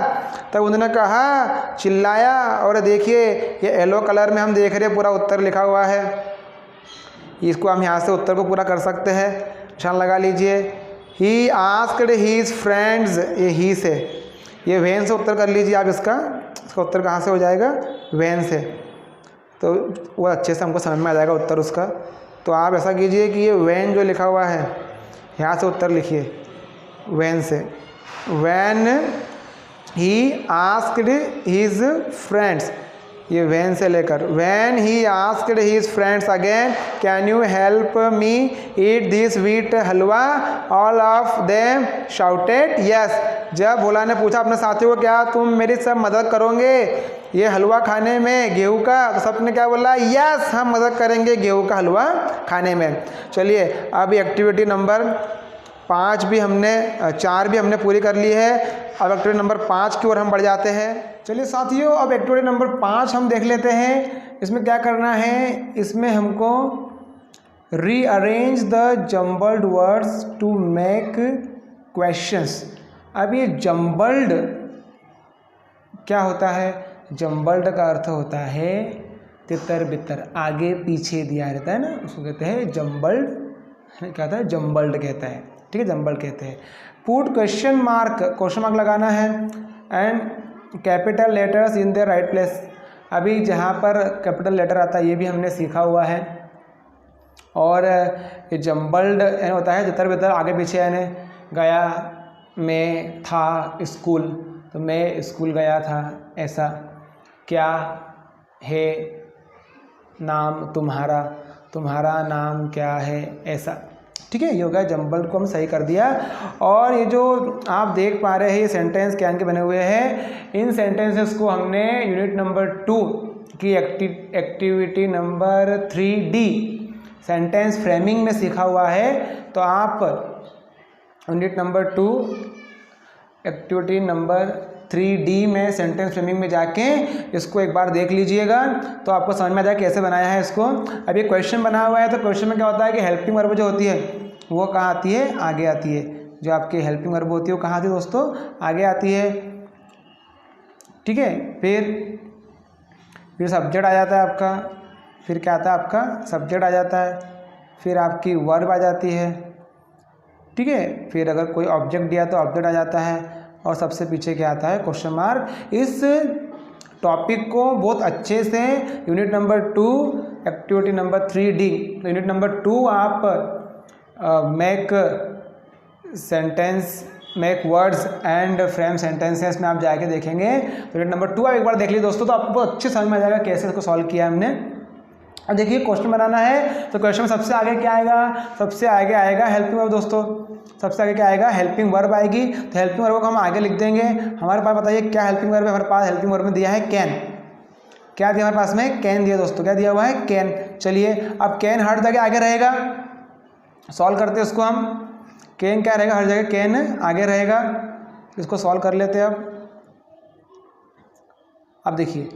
तब उन्होंने कहा, चिल्लाया। और देखिए ये येलो कलर में हम देख रहे हैं पूरा उत्तर लिखा हुआ है, इसको हम यहाँ से उत्तर को पूरा कर सकते हैं, निशान लगा लीजिए। ही आस्क्ड हीज फ्रेंड्स, ये ही से, ये वैन से उत्तर कर लीजिए आप। इसका उत्तर कहाँ से हो जाएगा? वैन से। तो वो अच्छे से हमको समझ में आ जाएगा उत्तर उसका। तो आप ऐसा कीजिए कि ये वैन जो लिखा हुआ है यहाँ से उत्तर लिखिए, वैन से। When he asked his friends, ये वैन से लेकर, when he asked his friends again can you help me eat this wheat halwa, all of them shouted yes. जब भोला ने पूछा अपने साथियों को, क्या तुम मेरी सब मदद करोगे ये हलवा खाने में गेहूं का, तो सबने क्या बोला? यस, हम मदद करेंगे गेहूं का हलवा खाने में। चलिए अब एक्टिविटी नंबर 5 भी हमने 4 भी हमने पूरी कर ली है। अब एक्टिविटी नंबर 5 की ओर हम बढ़ जाते हैं। चलिए साथियों अब एक्टिविटी नंबर 5 हम देख लेते हैं। इसमें क्या करना है, इसमें हमको rearrange the jumbled words to make questions. अब ये जम्बल्ड क्या होता है? जम्बल्ड का अर्थ होता है तितर बितर, आगे पीछे दिया रहता है ना, उसको कहते हैं जम्बल्ड। क्या होता है? जम्बल्ड कहता है, ठीक है, जम्बल्ड कहते हैं। Put question mark, question mark लगाना है, and capital letters in the right place. अभी जहाँ पर कैपिटल लेटर आता है ये भी हमने सीखा हुआ है। और ये जम्बल्ड होता है तितर बितर, आगे पीछे, यानी गया, मैं था स्कूल, तो मैं स्कूल गया था, ऐसा। क्या है नाम तुम्हारा, तुम्हारा नाम क्या है, ऐसा। ठीक है, ये हो गया जम्बल्ड को हम सही कर दिया। और ये जो आप देख पा रहे हैं ये सेंटेंस क्या के बने हुए हैं, इन सेंटेंसेस को हमने यूनिट नंबर 2 की activity number 3D sentence framing में सीखा हुआ है। तो आप unit number 2 activity number 3D में सेंटेंस फ्रेमिंग में जाके इसको एक बार देख लीजिएगा, तो आपको समझ में आ जाए कैसे बनाया है इसको। अब ये क्वेश्चन बना हुआ है, तो क्वेश्चन में क्या होता है कि हेल्पिंग वर्ब जो होती है वो कहाँ आती है? आगे आती है। जो आपकी हेल्पिंग वर्ब होती है वो कहाँ आती है दोस्तों? आगे आती है। ठीक है, फिर सब्जेक्ट आ जाता है आपका, फिर क्या आता है आपका? सब्जेक्ट आ जाता है, फिर आपकी वर्ब आ जाती है। ठीक है, फिर अगर कोई ऑब्जेक्ट दिया तो ऑब्जेक्ट आ जाता है, और सबसे पीछे क्या आता है? Question mark. इस टॉपिक को बहुत अच्छे से unit number 2 activity number 3D, तो यूनिट नंबर 2 आप make sentence, make words and frame sentences में आप जाके देखेंगे। तो यूनिट नंबर 2 आप एक बार देख लीजिए दोस्तों, तो आपको बहुत अच्छे समझ में आ जाएगा कैसे इसको सॉल्व किया हमने। अब देखिए क्वेश्चन बनाना है, तो क्वेश्चन में सबसे आगे क्या आएगा? सबसे आगे आएगा हेल्पिंग वर्ब दोस्तों। सबसे आगे क्या आएगा? हेल्पिंग वर्ब आएगी। तो हेल्पिंग वर्ब को हम आगे लिख देंगे। हमारे पास बताइए क्या हेल्पिंग वर्ब है? हमारे पास हेल्पिंग वर्ब में दिया है कैन। क्या दिया हमारे पास में? कैन दिया दोस्तों। क्या दिया हुआ है? कैन। चलिए अब कैन हर जगह आगे रहेगा, सॉल्व करते हैं उसको हम। कैन क्या रहेगा? हर जगह कैन आगे रहेगा। इसको सॉल्व कर लेते हैं अब देखिए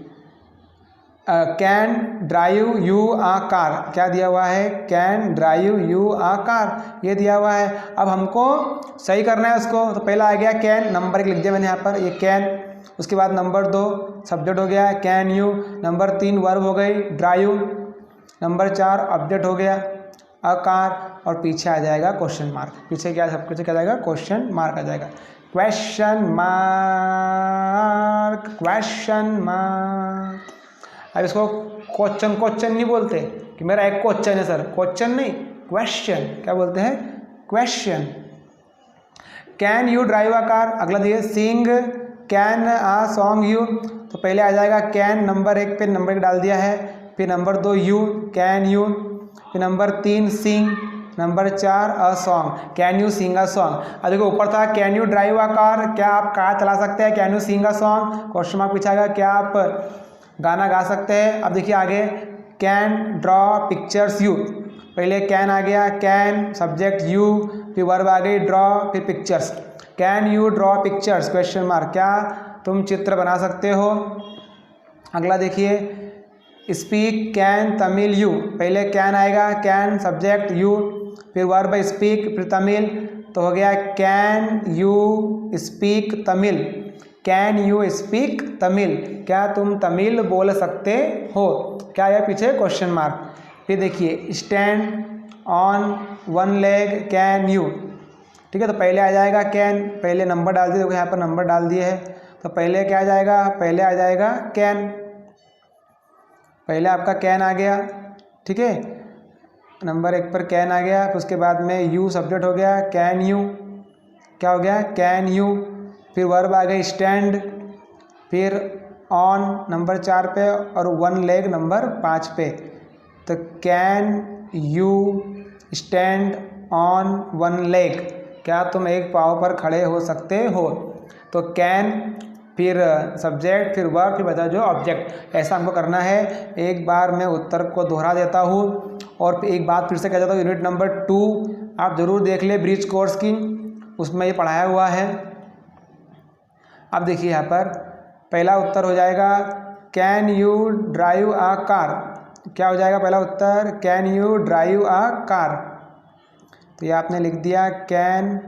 can drive you a car, क्या दिया हुआ है? Can drive you a car, ये दिया हुआ है। अब हमको सही करना है उसको, तो पहला आ गया कैन, नंबर 1 लिख दिया मैंने यहाँ पर, ये कैन। उसके बाद नंबर 2 सब्जेक्ट हो गया कैन यू, नंबर 3 वर्ब हो गई ड्राइव, नंबर 4 ऑब्जेक्ट हो गया अ कार, और पीछे आ जाएगा क्वेश्चन मार्क। पीछे क्या? सब कुछ क्या आ जाएगा? क्वेश्चन मार्क आ जाएगा। Question mark, question mark. अब इसको क्वेश्चन क्वेश्चन नहीं बोलते कि मेरा एक क्वेश्चन है सर, क्वेश्चन नहीं, क्वेश्चन। क्या बोलते हैं? Question. Can you drive a car, अगला देखिए सिंग कैन आ सॉन्ग यू, तो पहले आ जाएगा कैन, नंबर 1 पे नंबर 1 डाल दिया है, फिर नंबर 2 यू, कैन यू, फिर number 3 sing, number 4 a song, can you sing a song. अब देखो ऊपर था can you drive a car, क्या आप कार चला सकते हैं, can you sing a song, question mark पूछा गया, क्या आप गाना गा सकते हैं। अब देखिए आगे कैन ड्रॉ पिक्चर्स यू, पहले कैन आ गया, कैन सब्जेक्ट यू, फिर वर्ब आ गई ड्रॉ, फिर pictures, can you draw pictures question mark, क्या तुम चित्र बना सकते हो। अगला देखिए स्पीक कैन तमिल यू, पहले कैन आएगा, कैन सब्जेक्ट यू, फिर वर्ब स्पीक, फिर तमिल, तो हो गया can you speak Tamil, can you speak Tamil, क्या तुम तमिल बोल सकते हो, क्या है पीछे क्वेश्चन मार्क। फिर देखिए stand on one leg can you, ठीक है, तो पहले आ जाएगा कैन, पहले नंबर डाल दिए, देखो यहाँ पर नंबर डाल दिए है, तो पहले क्या आ जाएगा, पहले आ जाएगा कैन, पहले आपका कैन आ गया, ठीक है, नंबर 1 पर कैन आ गया, फिर उसके बाद में यू सब्जेक्ट हो गया, कैन यू, क्या हो गया कैन यू, फिर वर्ब आ गई स्टैंड, फिर ऑन नंबर 4 पे और वन लेग नंबर 5 पे, तो can you stand on one leg, क्या तुम एक पाँव पर खड़े हो सकते हो, तो कैन, फिर सब्जेक्ट, फिर वर्ब, फिर बता जो ऑब्जेक्ट, ऐसा हमको करना है। एक बार मैं उत्तर को दोहरा देता हूँ और एक बात फिर से कह देता हूँ, यूनिट नंबर 2 आप ज़रूर देख ले ब्रिज कोर्स की, उसमें ये पढ़ाया हुआ है। अब देखिए यहाँ पर पहला उत्तर हो जाएगा can you drive a car, क्या हो जाएगा पहला उत्तर, can you drive a car, तो ये आपने लिख दिया can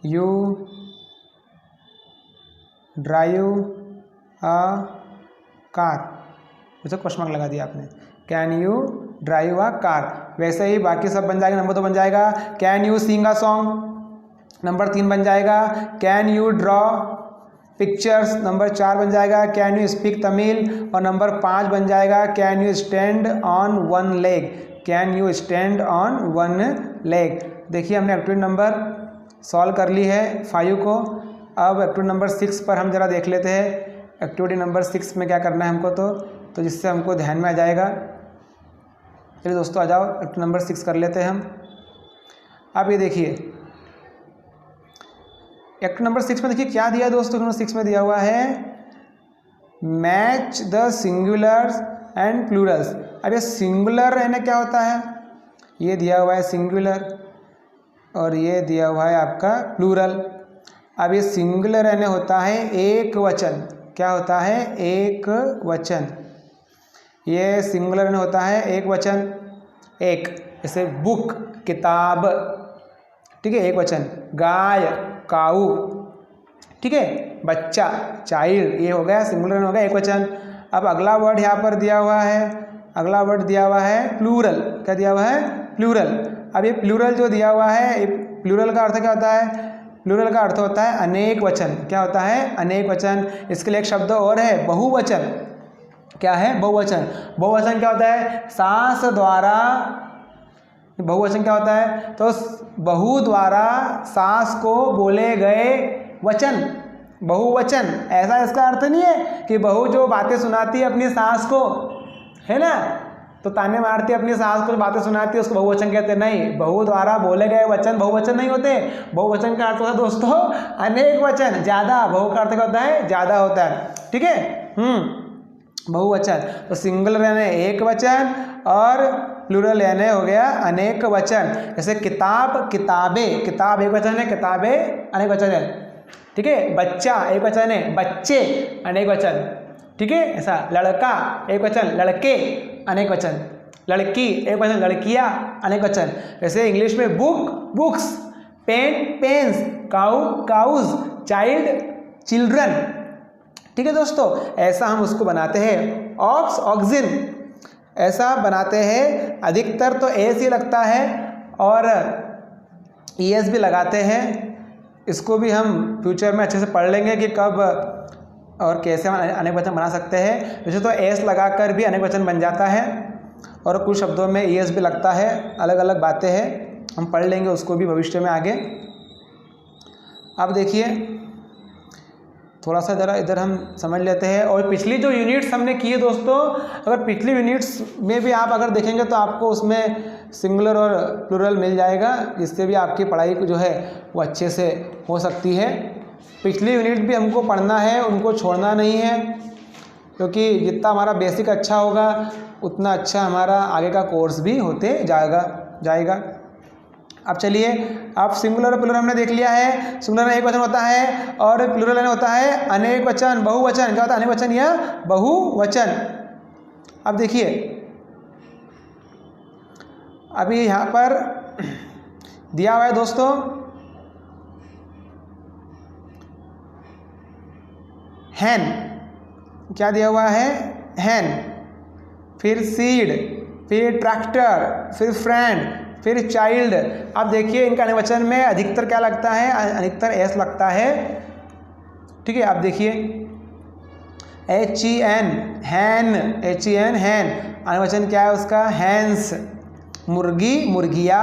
you drive a car, उसे क्वेश्चन मार्क लगा दिया आपने, can you drive a car. वैसे ही बाकी सब बन जाएगा, नंबर 2 बन जाएगा can you sing a song, number 3 बन जाएगा can you draw pictures, number 4 बन जाएगा कैन यू स्पीक तमिल, और नंबर 5 बन जाएगा can you stand on one leg, can you stand on one leg. देखिए हमने एक्टिविटी नंबर सॉल्व कर ली है 5 को। अब एक्टिविटी नंबर 6 पर हम जरा देख लेते हैं, एक्टिविटी नंबर 6 में क्या करना है हमको, तो जिससे हमको ध्यान में आ जाएगा। चलिए दोस्तों आ जाओ, एक्टिविटी नंबर 6 कर लेते हैं हम। अब ये देखिए एक्टिविटी नंबर 6 में देखिए क्या दिया है दोस्तों, नंबर 6 में दिया हुआ है match the singulars and Plurals. अब ये सिंगुलर यानी क्या होता है, ये दिया हुआ है सिंगुलर और ये दिया हुआ है आपका प्लूरल। अब ये सिंगुलर यानी होता है एक वचन, क्या होता है एक वचन, ये सिंगुलर यानी होता है एक वचन, एक, जैसे बुक किताब, ठीक है एक वचन, गाय काऊ, ठीक है, बच्चा चाइल्ड, ये हो गया सिंगुलर हो गया एक वचन। अब अगला वर्ड यहाँ पर दिया हुआ है, अगला वर्ड दिया हुआ है प्लूरल, क्या दिया हुआ है प्लूरल। अब ये प्लूरल जो दिया हुआ है, प्लूरल का अर्थ क्या होता है, प्लूरल का अर्थ होता है अनेक वचन, क्या होता है अनेक वचन। इसके लिए एक शब्द और है बहुवचन, क्या है बहुवचन। बहुवचन क्या होता है, सास द्वारा, बहुवचन क्या होता है, तो बहु द्वारा सास को बोले गए वचन, बहुवचन। ऐसा इसका अर्थ नहीं है कि बहू जो बातें सुनाती है अपनी सास को, है ना, तो ताने मारती है अपनी सास को, बातें सुनाती है, उसको बहुवचन कहते हैं, नहीं, बहु द्वारा बोले गए वचन बहुवचन नहीं होते। बहुवचन का अर्थ होता है दोस्तों अनेक वचन, ज़्यादा, बहु का अर्थ क्या होता है ज़्यादा होता है, ठीक है। बहुवचन, तो सिंगुलर यानी एक वचन और प्लूरल यानी हो गया अनेक वचन। जैसे किताब किताबें, किताब एक वचन है, किताबें अनेक वचन है, ठीक है। बच्चा एक वचन है, बच्चे अनेक वचन, ठीक है। ऐसा लड़का एक वचन, लड़के अनेक वचन, लड़की एक वचन, लड़कियां अनेक वचन। जैसे इंग्लिश में book books, pen pens, cow cows, child children, ठीक है दोस्तों। ऐसा हम उसको बनाते हैं, ऑक्स ऑक्सिन, ऐसा बनाते हैं। अधिकतर तो एस ही लगता है और ईएस भी लगाते हैं, इसको भी हम फ्यूचर में अच्छे से पढ़ लेंगे कि कब और कैसे हम अनेक वचन बना सकते हैं। वैसे तो एस लगाकर भी अनेक वचन बन जाता है और कुछ शब्दों में एस भी लगता है, अलग अलग बातें हैं, हम पढ़ लेंगे उसको भी भविष्य में आगे। अब देखिए थोड़ा सा ज़रा इधर हम समझ लेते हैं। और पिछली जो यूनिट्स हमने की है दोस्तों, अगर पिछली यूनिट्स में भी आप अगर देखेंगे तो आपको उसमें सिंगुलर और प्लूरल मिल जाएगा, जिससे भी आपकी पढ़ाई जो है वो अच्छे से हो सकती है। पिछली यूनिट भी हमको पढ़ना है, उनको छोड़ना नहीं है, क्योंकि जितना हमारा बेसिक अच्छा होगा उतना अच्छा हमारा आगे का कोर्स भी होते जाएगा। अब चलिए, अब सिंगुलर और प्लूरल हमने देख लिया है। सिंगुलर में एक वचन होता है और प्लूरल में होता है अनेक वचन, बहुवचन। क्या होता है? अनेक वचन या बहुवचन। अब देखिए, अभी यहाँ पर दिया हुआ है दोस्तों, हैन। क्या दिया हुआ है? हैन, फिर सीड, फिर ट्रैक्टर, फिर फ्रेंड, फिर चाइल्ड। अब देखिए इनका अनेक वचन में अधिकतर क्या लगता है? अधिकतर एस लगता है। ठीक है, अब देखिए HEN, हैन, HEN, हैन। अनेक वचन क्या है उसका? हैंस, मुर्गी, मुर्गिया।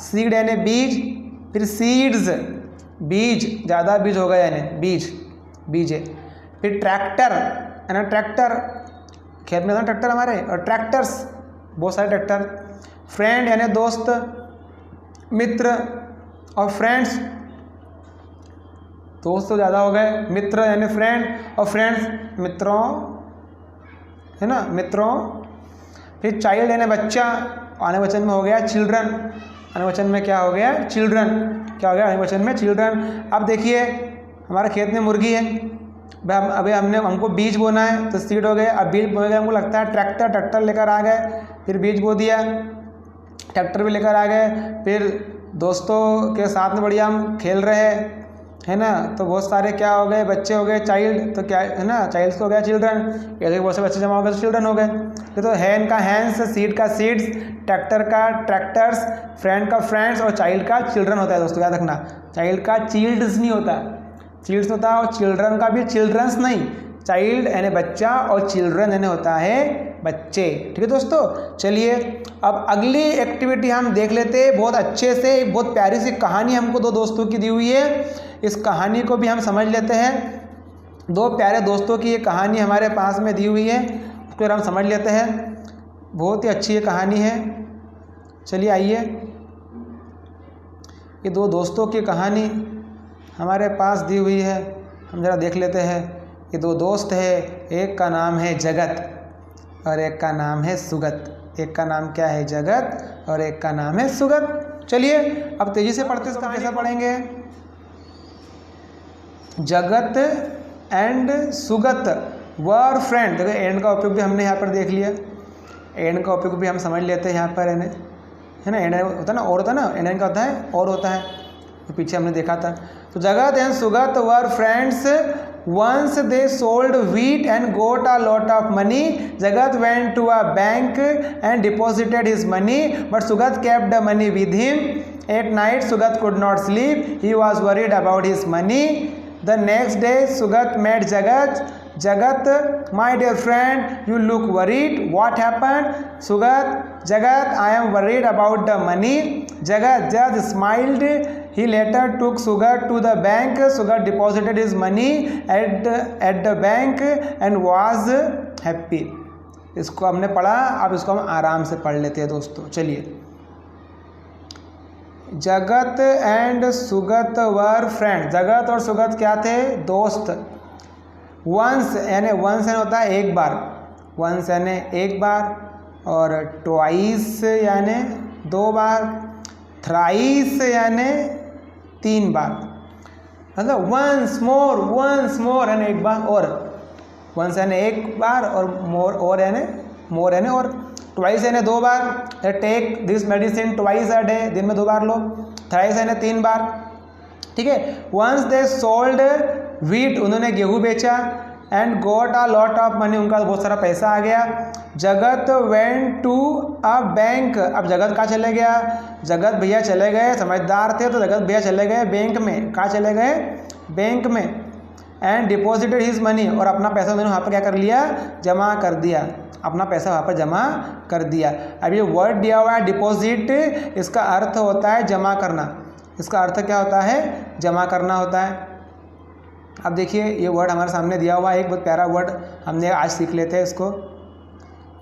सीड यानी बीज, फिर सीड्स, बीज, ज़्यादा बीज होगा यानी बीज है। फिर ट्रैक्टर है ना, ट्रैक्टर, खेत में था ट्रैक्टर हमारे, और ट्रैक्टर्स, बहुत सारे ट्रैक्टर। फ्रेंड यानी दोस्त, मित्र, और फ्रेंड्स, दोस्त तो ज़्यादा हो गए, मित्र यानी फ्रेंड, और फ्रेंड्स मित्रों, है ना, मित्रों। फिर चाइल्ड यानी बच्चा, आने वचन में हो गया चिल्ड्रन। आने वचन में क्या हो गया? चिल्ड्रन। क्या हो गया? आने वचन में चिल्ड्रन। अब देखिए हमारे खेत में मुर्गी है, अभी हमको बीज बोना है तो सीड हो गए। अब बीज बोने गए, हमको लगता है ट्रैक्टर लेकर आ गए, फिर बीज बो दिया, ट्रैक्टर भी लेकर आ गए। फिर दोस्तों के साथ में बढ़िया हम खेल रहे हैं, है ना, तो बहुत सारे क्या हो गए? बच्चे हो गए, चाइल्ड, तो क्या है ना, चाइल्ड्स को हो गया चिल्ड्रन। ऐसे बहुत से बच्चे जमा हो गए तो चिल्ड्रन हो गए। तो हैन का हैंस, सीड का सीड्स, ट्रैक्टर का ट्रैक्टर्स, फ्रेंड का फ्रेंड्स, और चाइल्ड का चिल्ड्रन होता है दोस्तों, याद रखना। चाइल्ड का चिल्ड्स नहीं होता, चिल्ड्स होता है, और चिल्ड्रन का भी चिल्ड्रंस नहीं। चाइल्ड यानी बच्चा और चिल्ड्रन यानी होता है बच्चे। ठीक है दोस्तों, चलिए अब अगली एक्टिविटी हम देख लेते हैं बहुत अच्छे से। एक बहुत प्यारी सी कहानी हमको दो दोस्तों की दी हुई है, इस कहानी को भी हम समझ लेते हैं। दो प्यारे दोस्तों की ये कहानी हमारे पास में दी हुई है, उसको हम समझ लेते हैं। बहुत ही अच्छी ये कहानी है। चलिए आइए, ये दो दोस्तों की कहानी हमारे पास दी हुई है, हम ज़रा देख लेते हैं। ये दो दोस्त है, एक का नाम है जगत और एक का नाम है सुगत। एक का नाम क्या है? जगत, और एक का नाम है सुगत। चलिए अब तेजी से पढ़ते हैं, कैसा पढ़ेंगे? जगत एंड सुगत वर फ्रेंड। देखो एंड का उपयोग भी हमने यहाँ पर देख लिया, एंड का उपयोग भी हम समझ लेते हैं यहाँ पर, है ना। एंड होता है ना, और होता है ना, एंड का होता है और होता है, तो पीछे हमने देखा था। तो Jagat and Sugat were friends once they sold wheat and got a lot of money. Jagat went to a bank and deposited his money, but Sugat kept the money with him. At night Sugat could not sleep, he was worried about his money. The next day Sugat met Jagat, my dear friend, you look worried, what happened? Jagat, I am worried about the money. Jagat just smiled. He later took Sugat to the bank. Sugat deposited his money at the bank and was happy. इसको हमने पढ़ा, अब इसको हम आराम से पढ़ लेते हैं दोस्तों। चलिए, जगत एंड सुगत वर फ्रेंड। जगत और सुगत क्या थे? दोस्त। वंस यानी होता है एक बार, वंस यानी एक बार, और ट्वाइस यानी दो बार, थ्राइस यानी तीन बार, मतलब वंस मोर यानी एक बार, और वंस यानी एक बार, और मोर यानी और, ट्वाइस यानी दो बार, take this medicine twice a day, दिन में दो बार लो। थ्राइस यानी तीन बार। ठीक है। वंस दे सोल्ड व्हीट, उन्होंने गेहूँ बेचा, and got a lot of money, उनका बहुत सारा पैसा आ गया। जगत वेंट टू अ बैंक, अब जगत कहाँ चले गया, जगत भैया चले गए, समझदार थे तो जगत भैया चले गए बैंक में, कहाँ चले गए, बैंक में। एंड डिपॉजिटेड हिज मनी, और अपना पैसा उन्होंने वहाँ पर क्या कर लिया, जमा कर दिया, अपना पैसा वहाँ पर जमा कर दिया। अब ये वर्ड दिया हुआ है डिपॉजिट, इसका अर्थ होता है जमा करना, इसका अर्थ क्या होता है, जमा करना होता है। अब देखिए ये वर्ड हमारे सामने दिया हुआ है, एक बहुत प्यारा वर्ड हमने आज सीख लेते हैं इसको।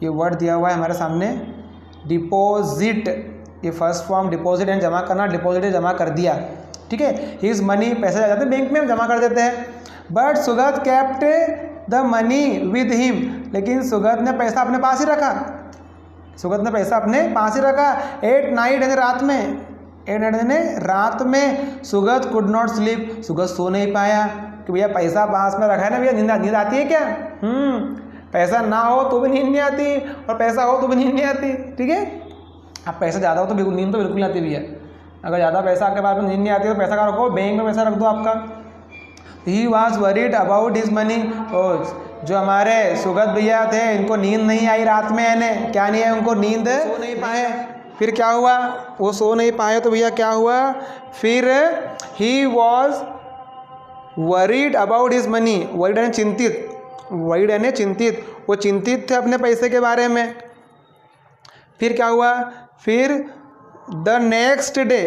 ये वर्ड दिया हुआ है हमारे सामने डिपॉजिट, ये फर्स्ट फॉर्म डिपॉजिट एंड जमा करना, डिपॉजिट जमा कर दिया, ठीक है। हिज मनी, पैसे आ जाते हैं बैंक में, जमा कर देते हैं। But Sugat kept the money with him, लेकिन सुगत ने पैसा अपने पास ही रखा, सुगत ने पैसा अपने पास ही रखा। एट नाइट, यानी रात में, एट नाइट यानी रात में Sugat could not sleep, Sugat सो नहीं पाया कि भैया पैसा पास में रखा है ना भैया, नींद आती है क्या, पैसा ना हो तो भी नींद नहीं आती, और पैसा हो तो भी नींद नहीं आती, ठीक है। अब पैसा ज़्यादा हो तो बिल्कुल नींद तो बिल्कुल नहीं आती भैया, अगर ज़्यादा पैसा आपके पास में नींद नहीं आती तो पैसा का रखो, बैंक में पैसा रख दो आपका। He was worried about his money, और जो हमारे सुगत भैया थे इनको नींद नहीं आई रात में, है क्या नहीं है, उनको नींद सो नहीं पाए। फिर क्या हुआ, वो सो नहीं पाए तो भैया क्या हुआ, फिर he was worried about his money, worried यानी चिंतित, वरीड यानी चिंतित, वो चिंतित थे अपने पैसे के बारे में। फिर क्या हुआ, फिर द नेक्स्ट डे,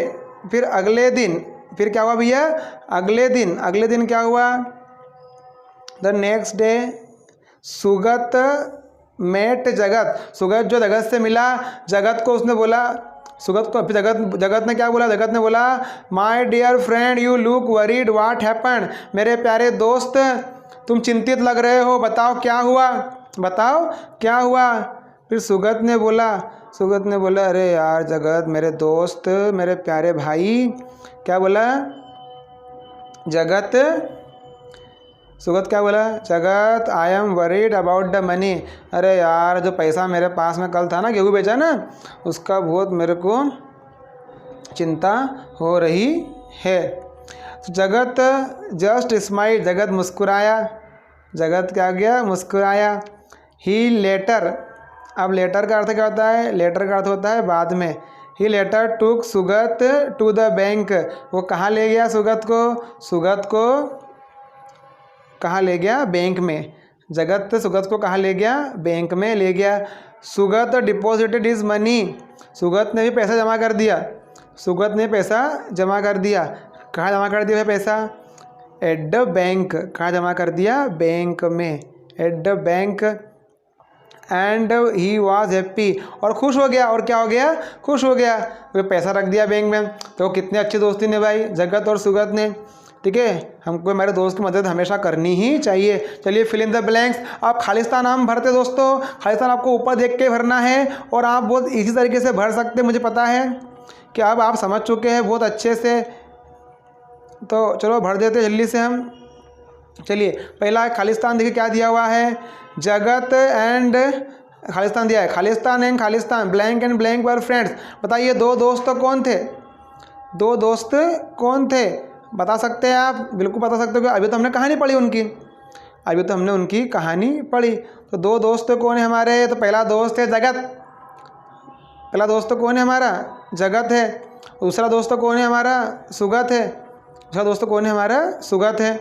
फिर अगले दिन, फिर क्या हुआ भैया, अगले दिन, अगले दिन क्या हुआ, the next day Sugat met Jagat, Sugat जो जगत से मिला, जगत को उसने बोला, सुगत को, जगत ने क्या बोला, जगत ने बोला my dear friend you look worried what happened, मेरे प्यारे दोस्त तुम चिंतित लग रहे हो, बताओ क्या हुआ, बताओ क्या हुआ। फिर सुगत ने बोला अरे यार जगत, मेरे दोस्त, मेरे प्यारे भाई, क्या बोला जगत, सुगत क्या बोला, जगत I am worried about the money, अरे यार जो पैसा मेरे पास में कल था ना, गेहूँ बेचा ना, उसका बहुत मेरे को चिंता हो रही है। जगत जस्ट स्माइल, जगत मुस्कुराया, जगत क्या गया, मुस्कुराया। ही लेटर, अब लेटर का अर्थ क्या होता है, लेटर का अर्थ होता है बाद में। He later took Sugat to the bank, वो कहाँ ले गया सुगत को, सुगत को कहाँ ले गया, बैंक में। जगत सुगत को कहाँ ले गया, बैंक में ले गया। Sugat deposited his money, Sugat ने भी पैसा जमा कर दिया, सुगत ने पैसा जमा कर दिया, कहाँ जमा कर दिया पैसा, एट द बैंक, कहाँ जमा कर दिया, बैंक में, at the bank. And he was happy, और खुश हो गया, और क्या हो गया, खुश हो गया, वो पैसा रख दिया बैंक में। तो कितनी अच्छी दोस्ती निभाई जगत और सुगत ने, ठीक है। हमको हमारे दोस्त की मदद हमेशा करनी ही चाहिए। चलिए फिल इन द ब्लैंक्स, आप खालिस्तान नाम भरते दोस्तों, खालिस्तान आपको ऊपर देख के भरना है, और आप बहुत इसी तरीके से भर सकते हैं, मुझे पता है कि अब आप समझ चुके हैं बहुत अच्छे से। तो चलो भर देते जल्दी से हम। चलिए पहला खालिस्तान देखिए क्या दिया हुआ है, जगत एंड खालिस्तान दिया है, Khalistan and Khalistan, blank and blank were friends. बताइए दो दोस्त कौन थे, दो दोस्त कौन थे, बता सकते हैं आप, बिल्कुल बता सकते हो, अभी तो हमने कहानी पढ़ी उनकी, अभी तो हमने उनकी कहानी पढ़ी। तो दो दोस्त कौन है हमारे, तो पहला दोस्त है जगत, पहला दोस्त कौन है हमारा, जगत है। दूसरा दोस्त कौन है हमारा, सुगत है, दूसरा दोस्त कौन है हमारा, सुगत है।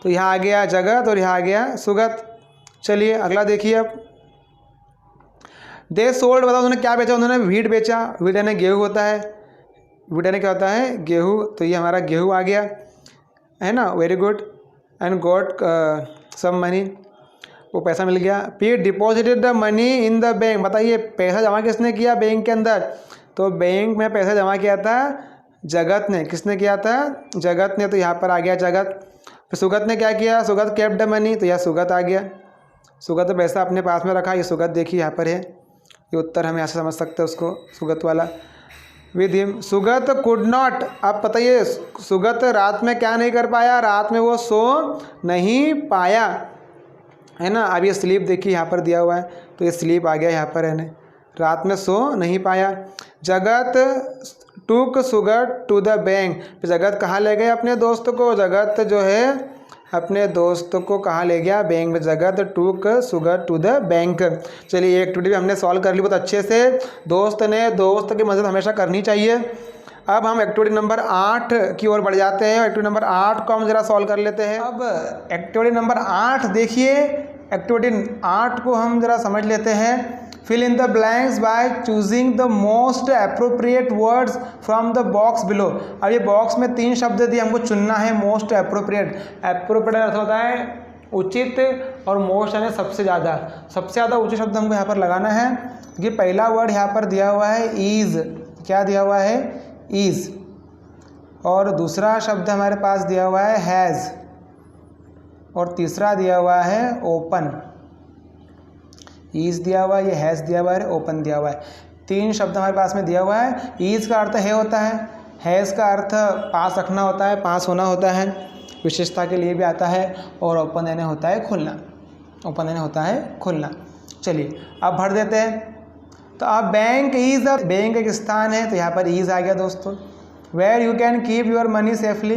तो यहाँ आ गया जगत और यहाँ आ गया सुगत। चलिए अगला देखिए अब, दे सोल्ड, बताओ उन्होंने क्या बेचा, उन्होंने व्हीट बेचा, व्हीट यानी गेहूँ होता है, व्हीट यानी क्या होता है, गेहूँ, तो ये हमारा गेहूँ आ गया है ना, very good. And got some money, वो पैसा मिल गया। फिर deposited the money in the bank, बताइए पैसा जमा किसने किया बैंक के अंदर, तो बैंक में पैसा जमा किया था जगत ने, किसने किया था, जगत ने, तो यहाँ पर आ गया जगत। फिर सुगत ने क्या किया, सुगत केप्ट द मनी, तो यह सुगत आ गया, सुगत ने पैसा अपने पास में रखा, ये सुगत देखिए यहाँ पर है, ये उत्तर हम यहाँ से समझ सकते हैं उसको, सुगत वाला। With him Sugat could not, आप बताइए सुगत रात में क्या नहीं कर पाया, रात में वो सो नहीं पाया, है ना। अब ये स्लीप देखिए यहाँ पर दिया हुआ है, तो ये स्लीप आ गया यहाँ पर, है ना, रात में सो नहीं पाया। जगत टुक सुगत टू द बैंक, जगत कहाँ ले गए अपने दोस्त को, जगत जो है अपने दोस्त को कहाँ ले गया? बैंक में। जगत टूक सुगर टू द बैंक। चलिए एक्टिविटी भी हमने सॉल्व कर ली बहुत अच्छे से। दोस्त की मदद हमेशा करनी चाहिए। अब हम एक्टिविटी नंबर 8 की ओर बढ़ जाते हैं। एक्टिविटी नंबर 8 को हम ज़रा सॉल्व कर लेते हैं। अब एक्टिविटी नंबर 8 देखिए, एक्टिविटी 8 को हम ज़रा समझ लेते हैं। Fill in the blanks by choosing the most appropriate words from the box below. अब ये बॉक्स में 3 शब्द दिए, हमको चुनना है मोस्ट अप्रोप्रिएट। अप्रोप्रिएट अर्थ होता है उचित, और मोस्ट यानी सबसे ज़्यादा उचित शब्द हमको यहाँ पर लगाना है। ये पहला वर्ड यहाँ पर दिया हुआ है ईज़। क्या दिया हुआ है? ईज़। और दूसरा शब्द हमारे पास दिया हुआ है हैज़, और तीसरा दिया हुआ है ओपन। ईज़ दिया हुआ है, ये हैज़ दिया हुआ है, ओपन दिया हुआ है। 3 शब्द हमारे पास में दिया हुआ है। ईज़ का अर्थ है होता है, हैज़ का अर्थ पास रखना होता है, पास होना होता है, विशेषता के लिए भी आता है, और ओपन यानी होता है खुलना। ओपन यानी होता है खुलना। चलिए अब भर देते हैं। तो अब बैंक इज़, बैंक एक स्थान है, तो यहाँ पर ईज़ आ गया दोस्तों। Where you can keep your money safely.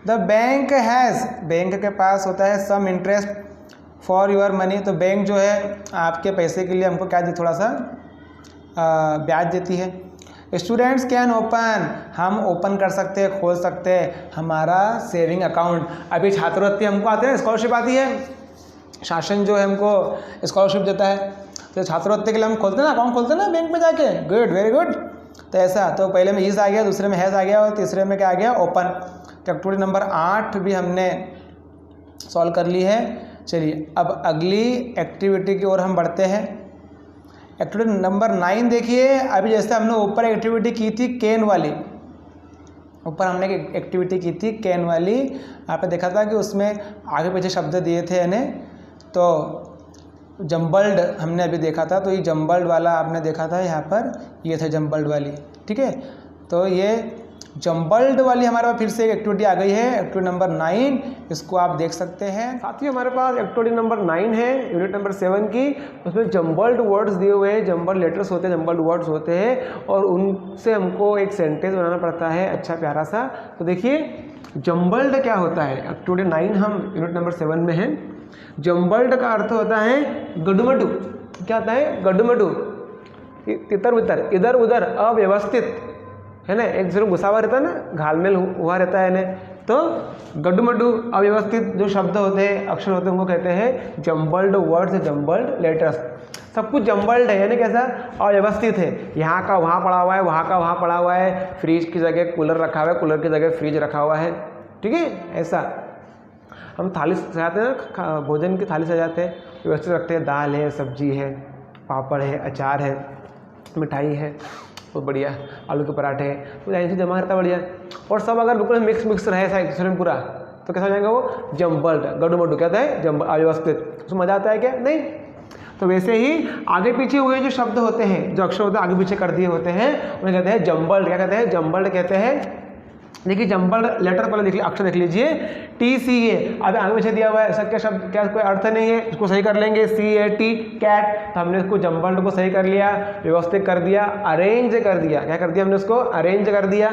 The bank has, bank के पास होता है some interest for your money. तो बैंक जो है आपके पैसे के लिए हमको क्या थोड़ा सा ब्याज देती है। स्टूडेंट्स कैन ओपन, हम ओपन कर सकते हैं, खोल सकते हैं हमारा सेविंग अकाउंट। अभी छात्रवृत्ति हमको आते हैं, स्कॉलरशिप आती है, शासन जो है हमको स्कॉलरशिप देता है, तो छात्रवृत्ति के लिए हम खोलते हैं ना, अकाउंट खोलते हैं ना बैंक में जाके। Good, very good. तो ऐसा, तो पहले में ईज़ आ गया, दूसरे में हैज़ आ गया, और तीसरे में क्या आ गया? ओपन। तो एक्टिविटी नंबर 8 भी हमने सॉल्व कर ली है। चलिए अब अगली एक्टिविटी की ओर हम बढ़ते हैं। एक्टिविटी नंबर 9 देखिए। अभी जैसे हमने ऊपर एक्टिविटी की थी कैन वाली, ऊपर हमने एक्टिविटी की थी कैन वाली, आपने देखा था कि उसमें आगे पीछे शब्द दिए थे यानी, तो जम्बल्ड हमने अभी देखा था, तो ये जम्बल्ड वाला आपने देखा था यहाँ पर, ये था जम्बल्ड वाली। ठीक है, तो ये जम्बल्ड वाली हमारे पास फिर से एक एक्टिविटी आ गई है, एक्टिविटी नंबर 9, इसको आप देख सकते हैं। साथ ही हमारे पास एक्टिविटी नंबर 9 है, यूनिट नंबर 7 की। उसमें जम्बल्ड वर्ड्स दिए हुए हैं, जम्बल्ड लेटर्स होते हैं, जम्बल्ड वर्ड्स होते हैं, और उनसे हमको एक सेंटेंस बनाना पड़ता है अच्छा प्यारा सा। तो देखिए जम्बल्ड क्या होता है। एक्टिविटी 9 हम यूनिट नंबर 7 में हैं। जम्बल्ड का अर्थ होता है गडुमडू। क्या होता है? गडुमडू, तितर बितर, इधर उधर, अव्यवस्थित, है ना, एक दूसरे गुस्सा हुआ रहता है ना, घालमेल हुआ रहता है ना, तो गड्डू अव्यवस्थित जो शब्द होते हैं, अक्षर होते हैं, उनको कहते हैं जम्बल्ड वर्ड्स, जम्बल्ड लेटर्स। सब कुछ जम्बल्ड है यानी कैसा? अव्यवस्थित है। यहाँ का वहाँ पड़ा हुआ है, वहाँ का वहाँ पड़ा हुआ है, फ्रिज की जगह कूलर रखा हुआ है, कूलर की जगह फ्रिज रखा हुआ है। ठीक है, ऐसा हम थाली सजाते हैं ना, भोजन की थाली सजाते हैं, व्यवस्थित रखते हैं, दाल है, सब्जी है, पापड़ है, अचार है, मिठाई है, बहुत बढ़िया, आलू के पराठे हैं, तो ऐसे जमा करता बढ़िया। और सब अगर बिल्कुल मिक्स रहे एक दूसरे में पूरा, तो कैसा हो जाएगा वो? जम्बल्ड, गड्डू मड्डू। कहता है जम्बल, अव्यवस्थित। उसमें मजा आता है क्या? नहीं। तो वैसे ही आगे पीछे हुए जो शब्द होते हैं, जो अक्षर होते हैं आगे पीछे कर दिए होते हैं, उन्हें कहते हैं जम्बल्ड। क्या कहते हैं? जम्बल्ड कहते हैं। देखिए जम्बल्ड लेटर पहले देख, अक्षर देख लीजिए, TCA। अब आगे पीछे दिया हुआ है, सब क्या शब्द, क्या कोई अर्थ नहीं है, इसको सही कर लेंगे, CAT, कैट। तो हमने इसको जम्बल्ड को सही कर लिया, व्यवस्थित कर दिया, अरेंज कर दिया। क्या कर दिया हमने? उसको अरेंज कर दिया,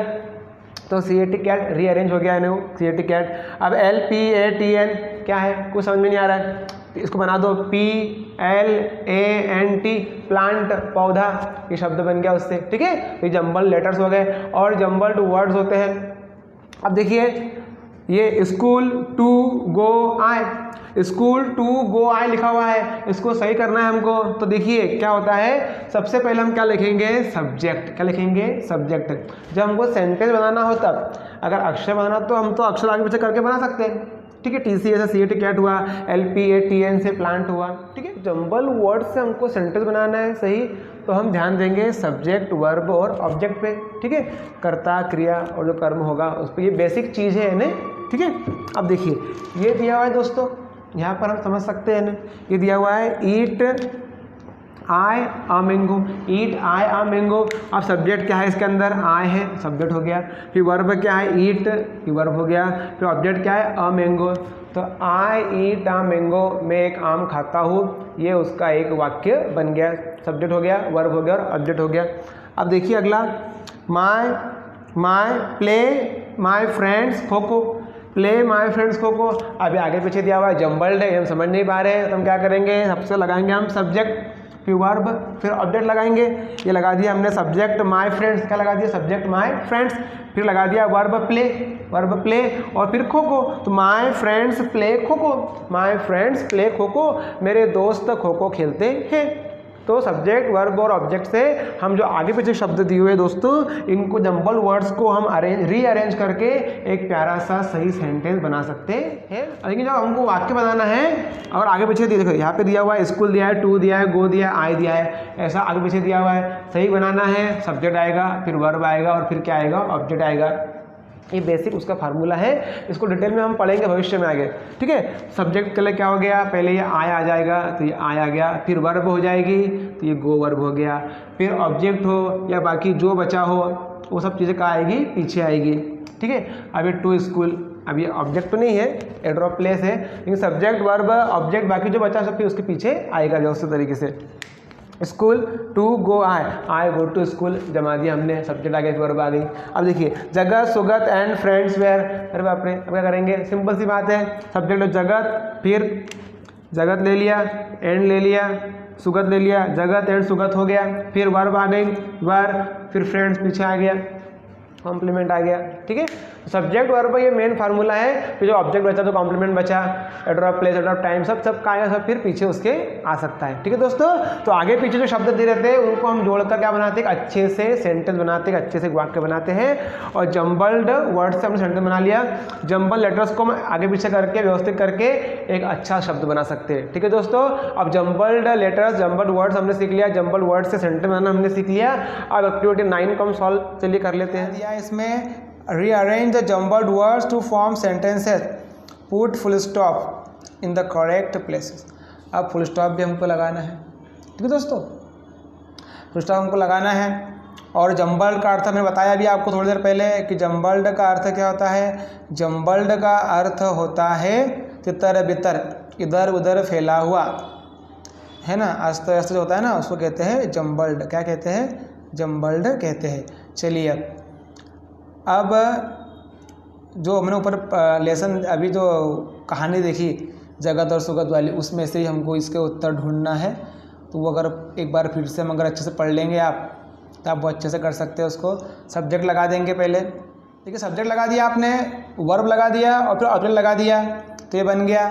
तो CAT कैट रीअरेंज हो गया है, CAT कैट। अब LPATN क्या है? कुछ समझ में नहीं आ रहा है, इसको बना दो PLANT, प्लांट, पौधा, ये शब्द बन गया उससे। ठीक है, तो ये जम्बल्ड लेटर्स हो गए, और जम्बल्ड वर्ड्स होते हैं। अब देखिए ये school to go I, school to go I लिखा हुआ है, इसको सही करना है हमको। तो देखिए क्या होता है, सबसे पहले हम क्या लिखेंगे? सब्जेक्ट। क्या लिखेंगे? सब्जेक्ट। जब हमको सेंटेंस बनाना हो तब, अगर अक्षर बनाना तो हम तो अक्षर आगे पीछे करके बना सकते हैं। ठीक है, TCA से CAT कैट हुआ, LPATN से प्लांट हुआ। ठीक है, जम्बल वर्ड से हमको सेंटेंस बनाना है सही, तो हम ध्यान देंगे सब्जेक्ट, वर्ब और ऑब्जेक्ट पे। ठीक है, कर्ता, क्रिया और जो कर्म होगा उस पर, ये बेसिक चीज़ है ना। ठीक है, अब देखिए ये दिया हुआ है दोस्तों, यहाँ पर हम समझ सकते हैं ना, ये दिया हुआ है ईट आई आ मैंगो, ईट आई आ मैंगो। अब सब्जेक्ट क्या है इसके अंदर? आई है, सब्जेक्ट हो गया। फिर वर्ब क्या है? ईट, ये वर्ब हो गया। फिर ऑब्जेक्ट क्या है? आ मैंगो। तो आई ईट आ मैंगो, मैं एक आम खाता हूँ, ये उसका एक वाक्य बन गया। सब्जेक्ट हो गया, वर्ब हो गया और ऑब्जेक्ट हो गया। अब देखिए अगला, my play my friends kho kho. Play my friends kho kho. अभी आगे पीछे दिया हुआ है जम्बल्ड है, हम समझ नहीं पा रहे हैं तो हम क्या करेंगे, सबसे लगाएंगे हम सब्जेक्ट, फिर वर्ब, फिर ऑब्जेक्ट लगाएंगे। ये लगा दिया हमने सब्जेक्ट माय फ्रेंड्स, क्या लगा दिया सब्जेक्ट माय फ्रेंड्स, फिर लगा दिया वर्ब प्ले और फिर खो खो। तो my friends play kho kho, my friends play kho kho, मेरे दोस्त खो खो खेलते हैं। तो सब्जेक्ट वर्ब और ऑब्जेक्ट से हम जो आगे पीछे शब्द दिए हुए दोस्तों, इनको जंबल वर्ड्स को हम रीअरेंज करके एक प्यारा सा सही सेंटेंस बना सकते हैं। लेकिन जब हमको वाक्य बनाना है और आगे पीछे देखो यहाँ पे दिया हुआ है स्कूल दिया है, टू दिया है, गो दिया है, आई दिया है, ऐसा आगे पीछे दिया हुआ है, सही बनाना है सब्जेक्ट आएगा, फिर वर्ब आएगा और फिर क्या आएगा ऑब्जेक्ट आएगा। ये बेसिक उसका फार्मूला है, इसको डिटेल में हम पढ़ेंगे भविष्य में आगे, ठीक है। सब्जेक्ट के लिए क्या हो गया, पहले ये आय आ जाएगा तो ये आय आ गया, फिर वर्ब हो जाएगी तो ये गो वर्ब हो गया, फिर ऑब्जेक्ट हो या बाकी जो बचा हो वो सब चीज़ें कहाँ आएगी, पीछे आएगी, ठीक है। अब ये टू स्कूल, अब ये ऑब्जेक्ट तो नहीं है, एड्रॉप प्लेस है, लेकिन सब्जेक्ट वर्ब ऑब्जेक्ट बाकी जो बचा सब फिर उसके पीछे आएगा व्यवस्थित तरीके से। School to go I go to school जमा दिया हमने, सब्जेक्ट आ गया, वर्ब आ गई। अब देखिए जगत सुगत एंड फ्रेंड्स वेयर, अरे बाप रे, अब क्या करेंगे, सिंपल सी बात है, सब्जेक्ट जगत, फिर जगत ले लिया, एंड ले लिया, सुगत ले लिया, जगत एंड सुगत हो गया, फिर वर्ब आ गई वर्ब, फिर फ्रेंड्स पीछे आ गया, कॉम्प्लीमेंट आ गया, ठीक है। सब्जेक्ट वर्ब ये मेन फार्मूला है, फिर जो ऑब्जेक्ट बचा तो कॉम्प्लीमेंट बचा, एड्रॉप प्लेस एड्रॉप टाइम सब का आएगा, सब फिर पीछे उसके आ सकता है, ठीक है दोस्तों। तो आगे पीछे जो शब्द दे रहते हैं उनको हम जोड़कर क्या बनाते हैं, अच्छे से सेंटेंस बनाते हैं, अच्छे से वाक्य बनाते हैं। और जम्बल्ड वर्ड से हमने सेंटेंस बना लिया, जम्बल लेटर्स को हम आगे पीछे करके व्यवस्थित करके एक अच्छा शब्द बना सकते हैं, ठीक है दोस्तों। अब जम्बल्ड लेटर्स जम्बल्ड वर्ड्स हमने सीख लिया, जम्बल वर्ड से सेंटेंस बनाना हमने सीख लिया। अब एक्टिविटी 9 को हम सॉल्व चलिए कर लेते हैं। इसमें rearrange the jumbled words to form sentences, put full stop in the correct places। अब फुल स्टॉप भी हमको लगाना है, ठीक है दोस्तों, फुल स्टॉप हमको लगाना है। और जम्बल्ड का अर्थ मैंने बताया भी आपको थोड़ी देर पहले कि जम्बल्ड का अर्थ क्या होता है, जम्बल्ड का अर्थ होता है तितर बितर, इधर उधर फैला हुआ, है ना, अस्त व्यस्त जो होता है ना उसको कहते हैं जम्बल्ड, क्या कहते हैं, जम्बल्ड कहते हैं। चलिए अब जो हमने ऊपर लेसन अभी जो कहानी देखी जगत और सुगत वाली, उसमें से ही हमको इसके उत्तर ढूंढना है। तो वो अगर एक बार फिर से हम अगर अच्छे से पढ़ लेंगे आप, तो आप वो अच्छे से कर सकते हैं उसको। सब्जेक्ट लगा देंगे पहले, ठीक है, सब्जेक्ट लगा दिया आपने, वर्ब लगा दिया और फिर ऑब्जेक्ट लगा दिया, तो ये बन गया,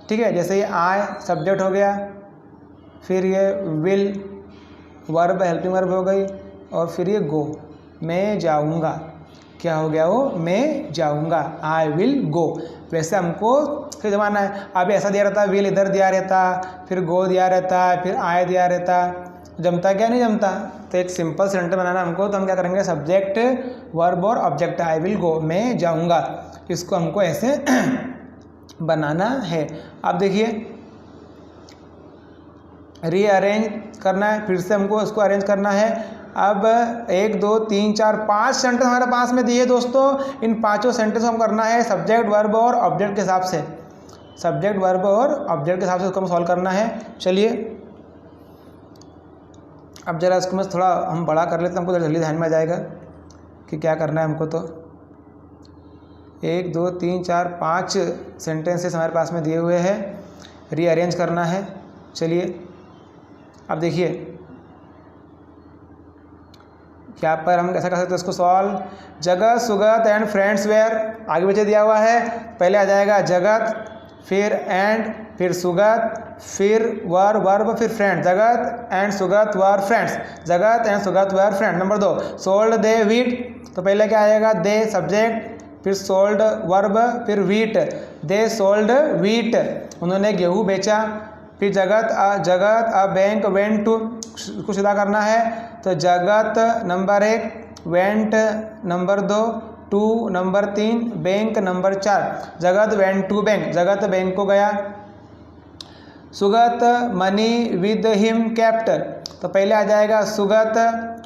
ठीक है। जैसे ये आय सब्जेक्ट हो गया, फिर ये विल वर्ब हेल्पिंग वर्ब हो गई, और फिर ये गो मैं जाऊँगा, क्या हो गया वो, मैं जाऊँगा, आई विल गो। वैसे हमको फिर जमाना है, अभी ऐसा दिया रहता, विल इधर दिया रहता, फिर गो दिया रहता, फिर आय दिया रहता, जमता क्या नहीं जमता। तो एक सिंपल सेंटेंस बनाना हमको, तो हम क्या करेंगे, सब्जेक्ट वर्ब और ऑब्जेक्ट, आई विल गो मैं जाऊँगा, इसको हमको ऐसे बनाना है। अब देखिए रीअरेंज करना है, फिर से हमको इसको अरेंज करना है। अब 1 2 3 4 5 सेंटेंस हमारे पास में दिए दोस्तों, इन पांचों सेंटेंस को हम करना है सब्जेक्ट वर्ब और ऑब्जेक्ट के हिसाब से, सब्जेक्ट वर्ब और ऑब्जेक्ट के हिसाब से उसको हम सॉल्व करना है। चलिए अब जरा इसको मैं थोड़ा हम बड़ा कर लेते हैं, हमको जल्दी ध्यान में आ जाएगा कि क्या करना है हमको। तो 1 2 3 4 5 सेंटेंसेस हमारे पास में दिए हुए हैं, रीअरेंज करना है। चलिए अब देखिए यहाँ पर हम कैसा कर सकते हैं इसको सॉल्व। जगत सुगत एंड फ्रेंड्स वेयर, आगे पीछे दिया हुआ है, पहले आ जाएगा जगत, फिर एंड, फिर सुगत, फिर वर वर्ब, फिर friend, Jagat and Sugat were friends, Jagat and Sugat were friend. Number 2 sold they wheat, तो पहले क्या आएगा, दे सब्जेक्ट, फिर सोल्ड वर्ब, फिर वीट, दे सोल्ड वीट, उन्होंने गेहूँ बेचा। फिर जगत अ बैंक वेंट टू, कुछ सीधा करना है, तो Jagat number 1, went number 2, to number 3, bank number 4, Jagat went to bank, Jagat bank को गया। Sugat money with him kept, तो पहले आ जाएगा Sugat,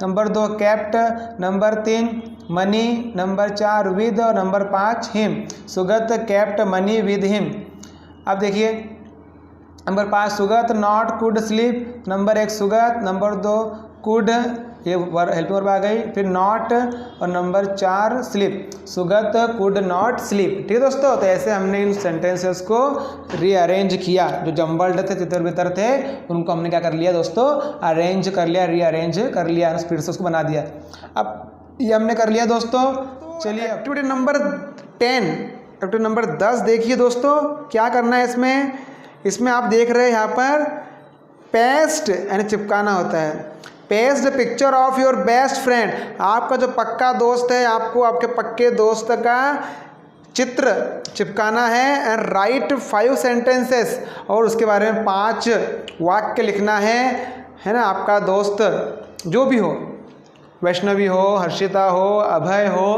number 2 kept, number 3 money, number 4 with और number 5 him, Sugat kept money with him. अब देखिए number 5 Sugat not could sleep, number 1 Sugat, number 2 could ये हेल्पिंग वर्ब आ गई। फिर नॉट और number 4 sleep, Sugat could not sleep. ठीक है दोस्तों, तो ऐसे हमने इन सेंटेंसेस को रीअरेंज किया, जो जम्बल्ड थे, तितर बितर थे, उनको हमने क्या कर लिया दोस्तों, अरेंज कर लिया, रीअरेंज कर लिया, फिर से उसको बना दिया। अब ये हमने कर लिया दोस्तों। चलिए एक्टिविटी नंबर 10, एक्टिविटी नंबर 10 देखिए दोस्तों, क्या करना है इसमें। इसमें आप देख रहे हैं यहाँ पर पेस्ट यानी चिपकाना होता है। Paste the picture of your best friend, आपका जो पक्का दोस्त है, आपको आपके पक्के दोस्त का चित्र चिपकाना है। एंड राइट 5 सेंटेंसेस, और उसके बारे में 5 वाक्य लिखना है ना। आपका दोस्त जो भी हो, वैष्णवी हो, हर्षिता हो, अभय हो,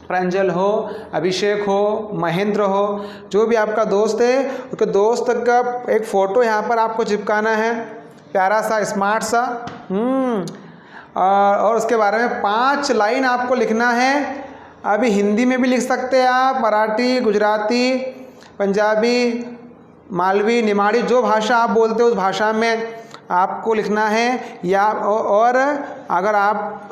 प्रांजल हो, अभिषेक हो, महेंद्र हो, जो भी आपका दोस्त है, उसके दोस्त का एक फ़ोटो यहाँ पर आपको चिपकाना है, प्यारा सा, स्मार्ट सा। और उसके बारे में 5 लाइन आपको लिखना है। अभी हिंदी में भी लिख सकते हैं आप, मराठी, गुजराती, पंजाबी, मालवी, निमाड़ी, जो भाषा आप बोलते हो उस भाषा में आपको लिखना है। या और अगर आप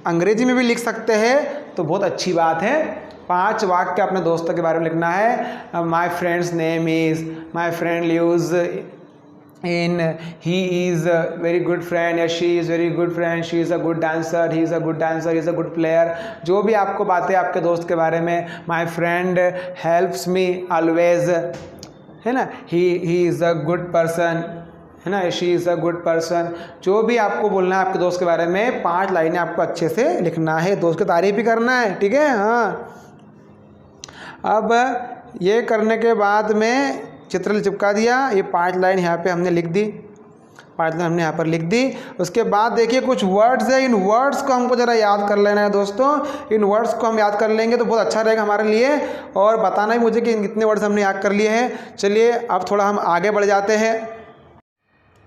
अंग्रेजी में भी लिख सकते हैं तो बहुत अच्छी बात है। 5 वाक्य अपने दोस्तों के बारे में लिखना है। My friend's name is, my friend lives in, he is a very good friend, या she is very good friend, she is a good dancer, he is a good dancer, he is a good player. जो भी आपको बातें आपके दोस्त के बारे में, my friend helps me always, है ना, he is a good person, है ना, she is a good person. जो भी आपको बोलना है आपके दोस्त के बारे में, 5 लाइनें आपको अच्छे से लिखना है, दोस्त की तारीफ भी करना है। ठीक है, हाँ। अब ये करने के बाद में चित्र चिपका दिया, ये 5 लाइन यहाँ पे हमने लिख दी, 5 लाइन हमने यहाँ पर लिख दी। उसके बाद देखिए कुछ वर्ड्स है, इन वर्ड्स को हमको ज़रा याद कर लेना है दोस्तों। इन वर्ड्स को हम याद कर लेंगे तो बहुत अच्छा रहेगा हमारे लिए, और बताना ही मुझे कि कितने वर्ड्स हमने याद कर लिए हैं। चलिए अब थोड़ा हम आगे बढ़ जाते हैं।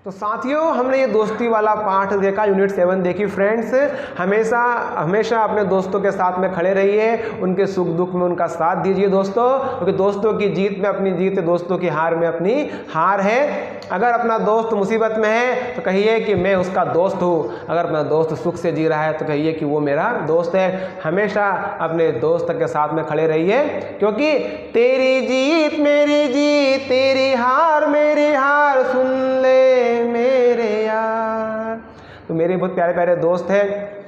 तो साथियों, हमने ये दोस्ती वाला पाठ देखा, यूनिट 7 देखी। फ्रेंड्स, हमेशा अपने दोस्तों के साथ में खड़े रहिए, उनके सुख दुख में उनका साथ दीजिए दोस्तों, क्योंकि दोस्तों की जीत में अपनी जीत है, दोस्तों की हार में अपनी हार है। अगर अपना दोस्त मुसीबत में है तो कहिए कि मैं उसका दोस्त हूँ, अगर अपना दोस्त सुख से जी रहा है तो कहिए कि वो मेरा दोस्त है। हमेशा अपने दोस्त के साथ में खड़े रहिए, क्योंकि तेरी जीत मेरी जीत, तेरी हार मेरी हार, सुन ले मेरे यार। तो मेरे बहुत प्यारे प्यारे दोस्त हैं,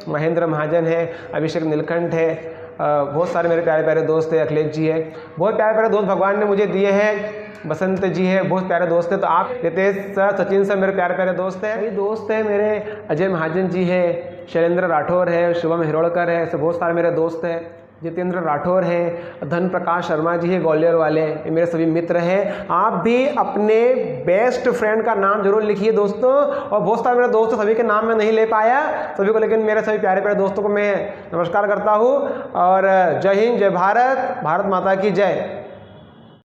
महेंद्र महाजन है, अभिषेक नीलकंठ है, बहुत सारे मेरे प्यारे प्यारे दोस्त हैं, अखिलेश जी है, बहुत प्यारे प्यारे दोस्त भगवान ने मुझे दिए हैं, बसंत जी है, बहुत प्यारे दोस्त हैं। तो आप रितेश सर, सचिन सर मेरे प्यारे प्यारे दोस्त हैं। मेरे दोस्त हैं मेरे अजय महाजन जी है, शैलेंद्र राठौर है, शुभम हिरोड़कर है, ऐसे बहुत सारे मेरे दोस्त हैं। जितेंद्र राठौर है, धन प्रकाश शर्मा जी है, ग्वालियर वाले, ये मेरे सभी मित्र हैं। आप भी अपने बेस्ट फ्रेंड का नाम जरूर लिखिए दोस्तों। और बहुत सारे मेरे दोस्त, सभी के नाम मैं नहीं ले पाया सभी को, लेकिन मेरे सभी प्यारे प्यारे दोस्तों को मैं नमस्कार करता हूँ। और जय हिंद, जय भारत, भारत माता की जय।